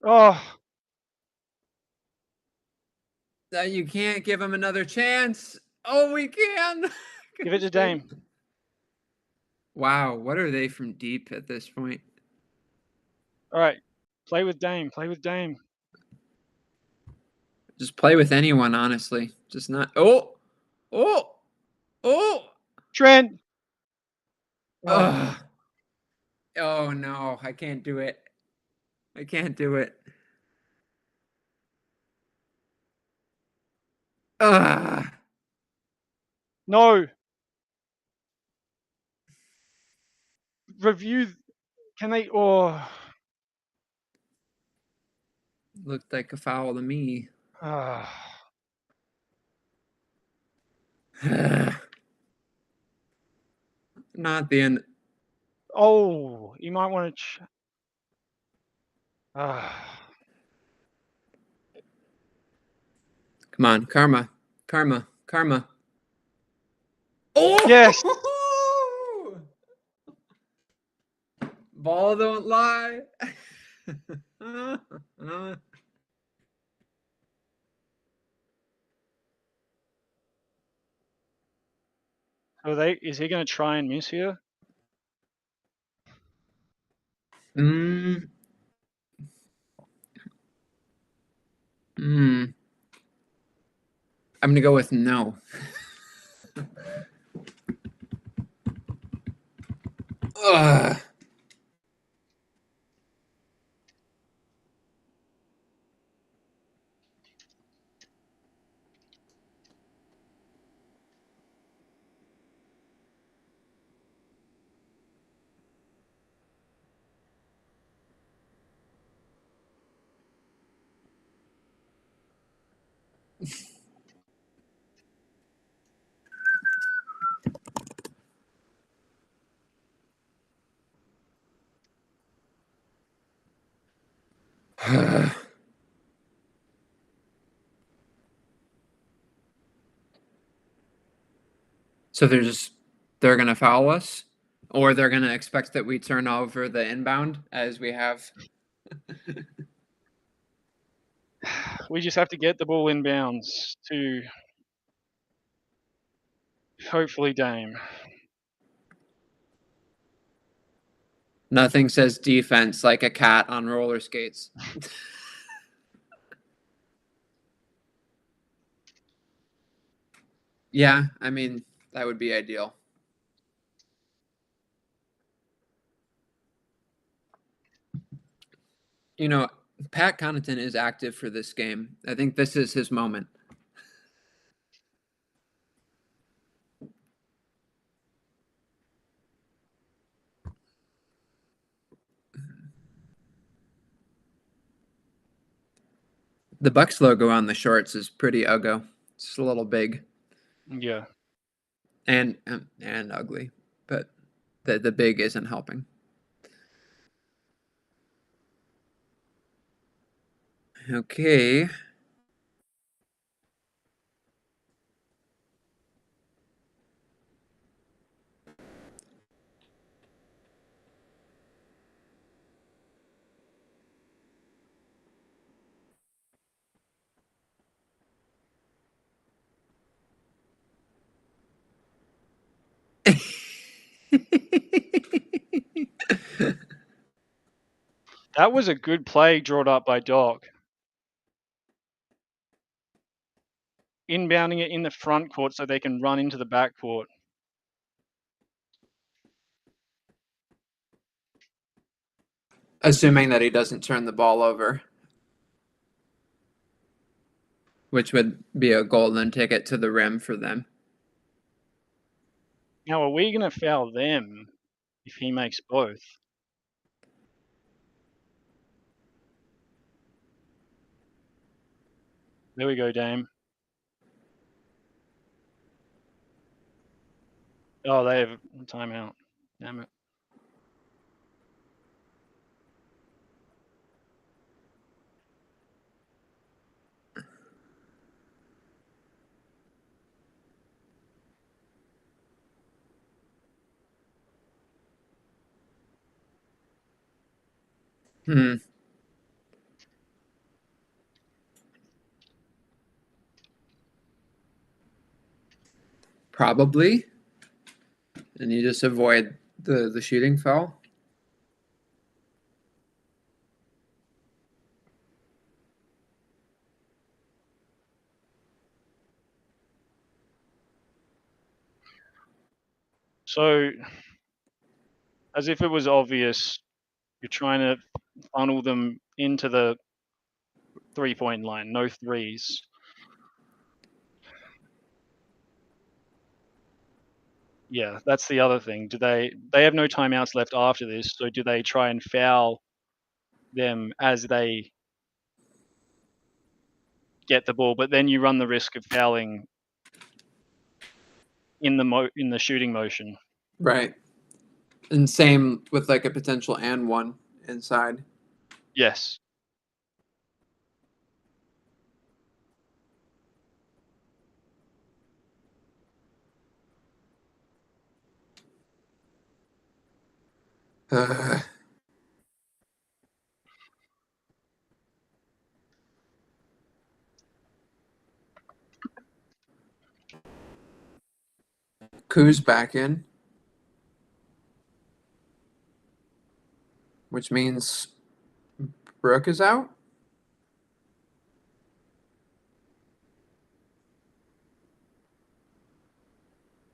Ah, Oh, you can't give him another chance. Oh, we can. give it to Dame. Wow, what are they from deep at this point? All right. Play with Dame. Play with Dame. Just play with anyone, honestly. Just not. Oh, oh, oh. Trent. Oh, Ugh. Oh no, I can't do it. I can't do it. Ugh. no. Review. Can they? Oh. Looked like a foul to me. Not the end. Oh, you might want to. Come on, karma, karma, karma. Oh! Yes. Ball don't lie. Is he going to try and miss here? mm. Mm. I'm gonna go with no. Ugh. So they're gonna foul us, or they're gonna expect that we turn over the inbound as we have. We just have to get the ball inbounds to hopefully Dame. Nothing says defense like a cat on roller skates. Yeah, I mean, that would be ideal. You know, Pat Connaughton is active for this game. I think this is his moment. The Bucks logo on the shorts is pretty uggo. It's a little big Yeah. and ugly, but the big isn't helping. Okay. That was a good play drawn up by Doc. Inbounding it in the front court so they can run into the back court. Assuming that he doesn't turn the ball over. which would be a golden ticket to the rim for them. Now, are we going to foul them if he makes both? There we go, Dame. Oh, they have a timeout. Damn it. Hmm. Probably. And you just avoid the shooting foul. So, as if it was obvious, you're trying to funnel them into the 3-point line. No threes. Yeah, that's the other thing. Do they have no timeouts left after this, so do they try and foul them as they get the ball, but then you run the risk of fouling in the shooting motion. Right. And same with like a potential and one inside. Yes. Koo's back in, which means Brooke is out.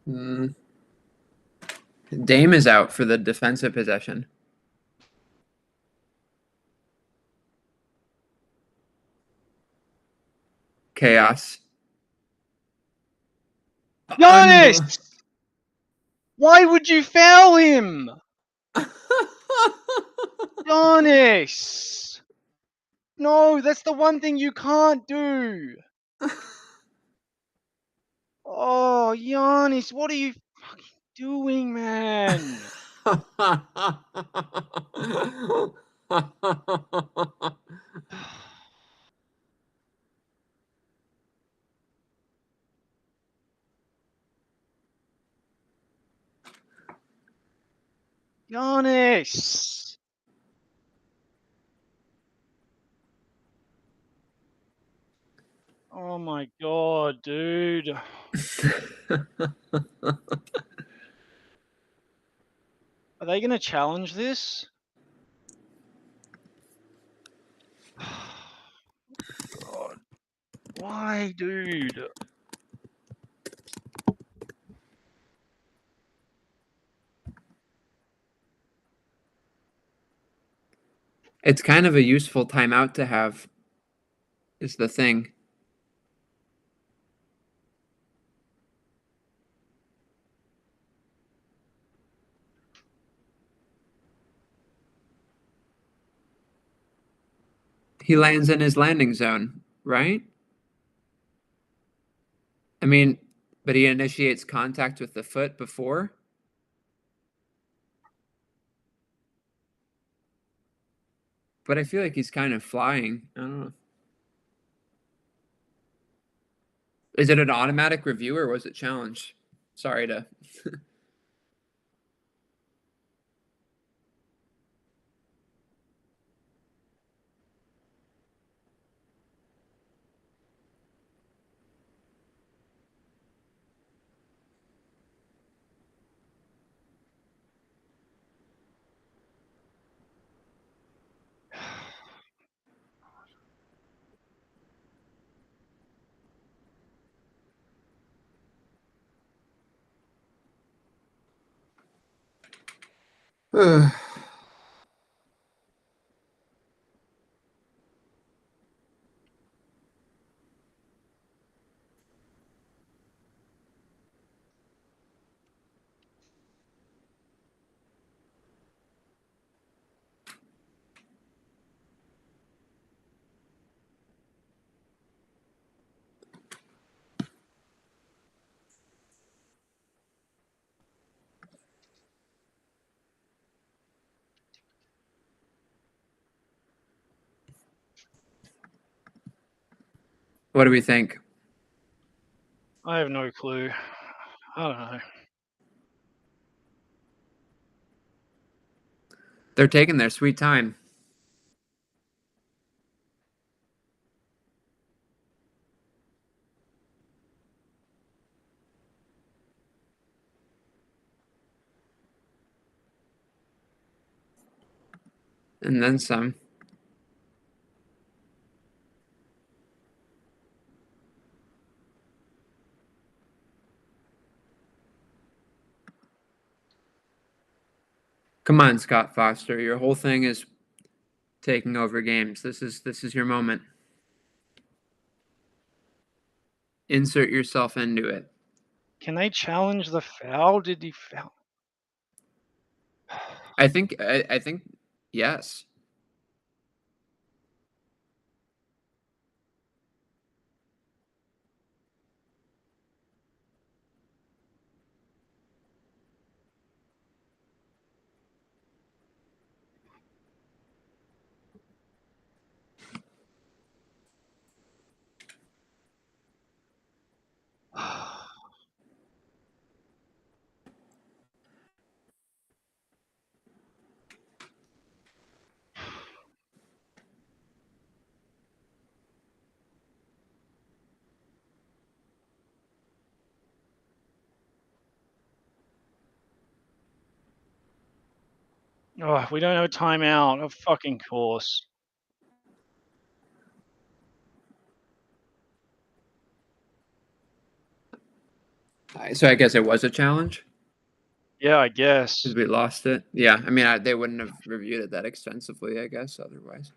Mm. Dame is out for the defensive possession. Chaos. Giannis! Why would you foul him? Giannis! No, that's the one thing you can't do. Oh, Giannis, what are you fucking doing, man? Giannis! Oh my god, dude. Are they gonna challenge this? God. Why, dude? It's kind of a useful timeout to have, is the thing. He lands in his landing zone, right? I mean, but he initiates contact with the foot before. But I feel like he's kind of flying. I don't know. Is it an automatic review or was it challenged? Sorry to. What do we think? I have no clue. I don't know. They're taking their sweet time. And then some. Come on, Scott Foster. Your whole thing is taking over games. This is your moment. Insert yourself into it. Can they challenge the foul? Did he foul? I think yes. Oh, we don't have a timeout. Of fucking course. So I guess it was a challenge Yeah, I guess. because we lost it. Yeah, I mean they wouldn't have reviewed it that extensively, I guess, otherwise.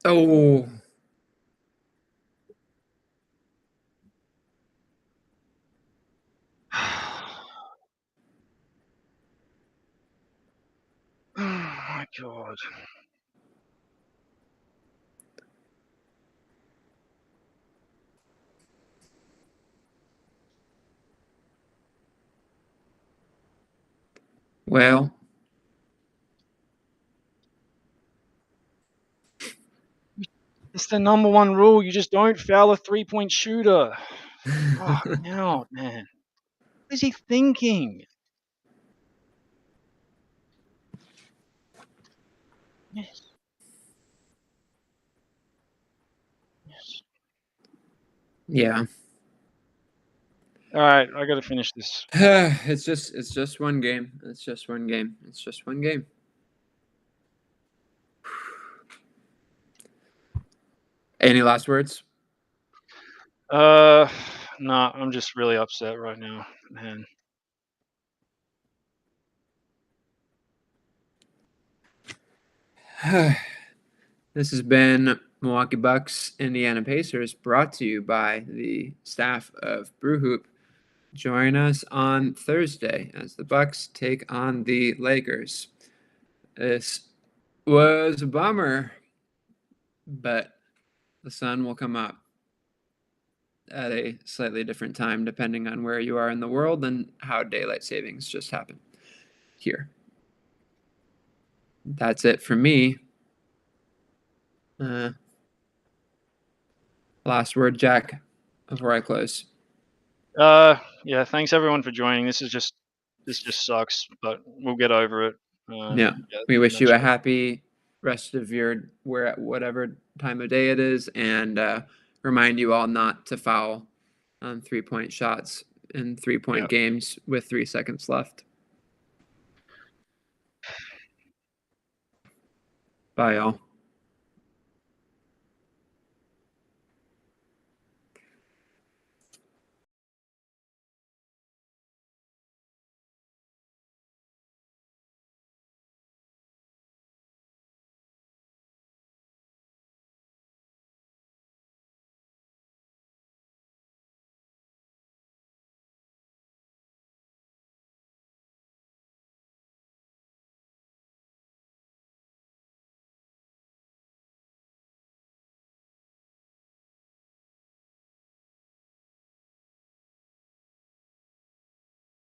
Oh, Oh my god. well, It's the number one rule. You just don't foul a 3-point shooter. Fuck out, man. What is he thinking? Yes. Yes. yeah. All right, I got to finish this. It's just one game. It's just one game. It's just one game. Any last words? No, I'm just really upset right now, man. This has been Milwaukee Bucks, Indiana Pacers, brought to you by the staff of Brewhoop. Join us on Thursday as the Bucks take on the Lakers. This was a bummer, but the sun will come up at a slightly different time depending on where you are in the world and how daylight savings just happened here. That's it for me. Last word, Jack, before I close. Yeah, thanks everyone for joining. This just sucks, but we'll get over it. Yeah. We wish you a happy rest of your whatever time of day it is, and remind you all not to foul on 3-point shots in 3-point games with 3 seconds left. Bye, y'all.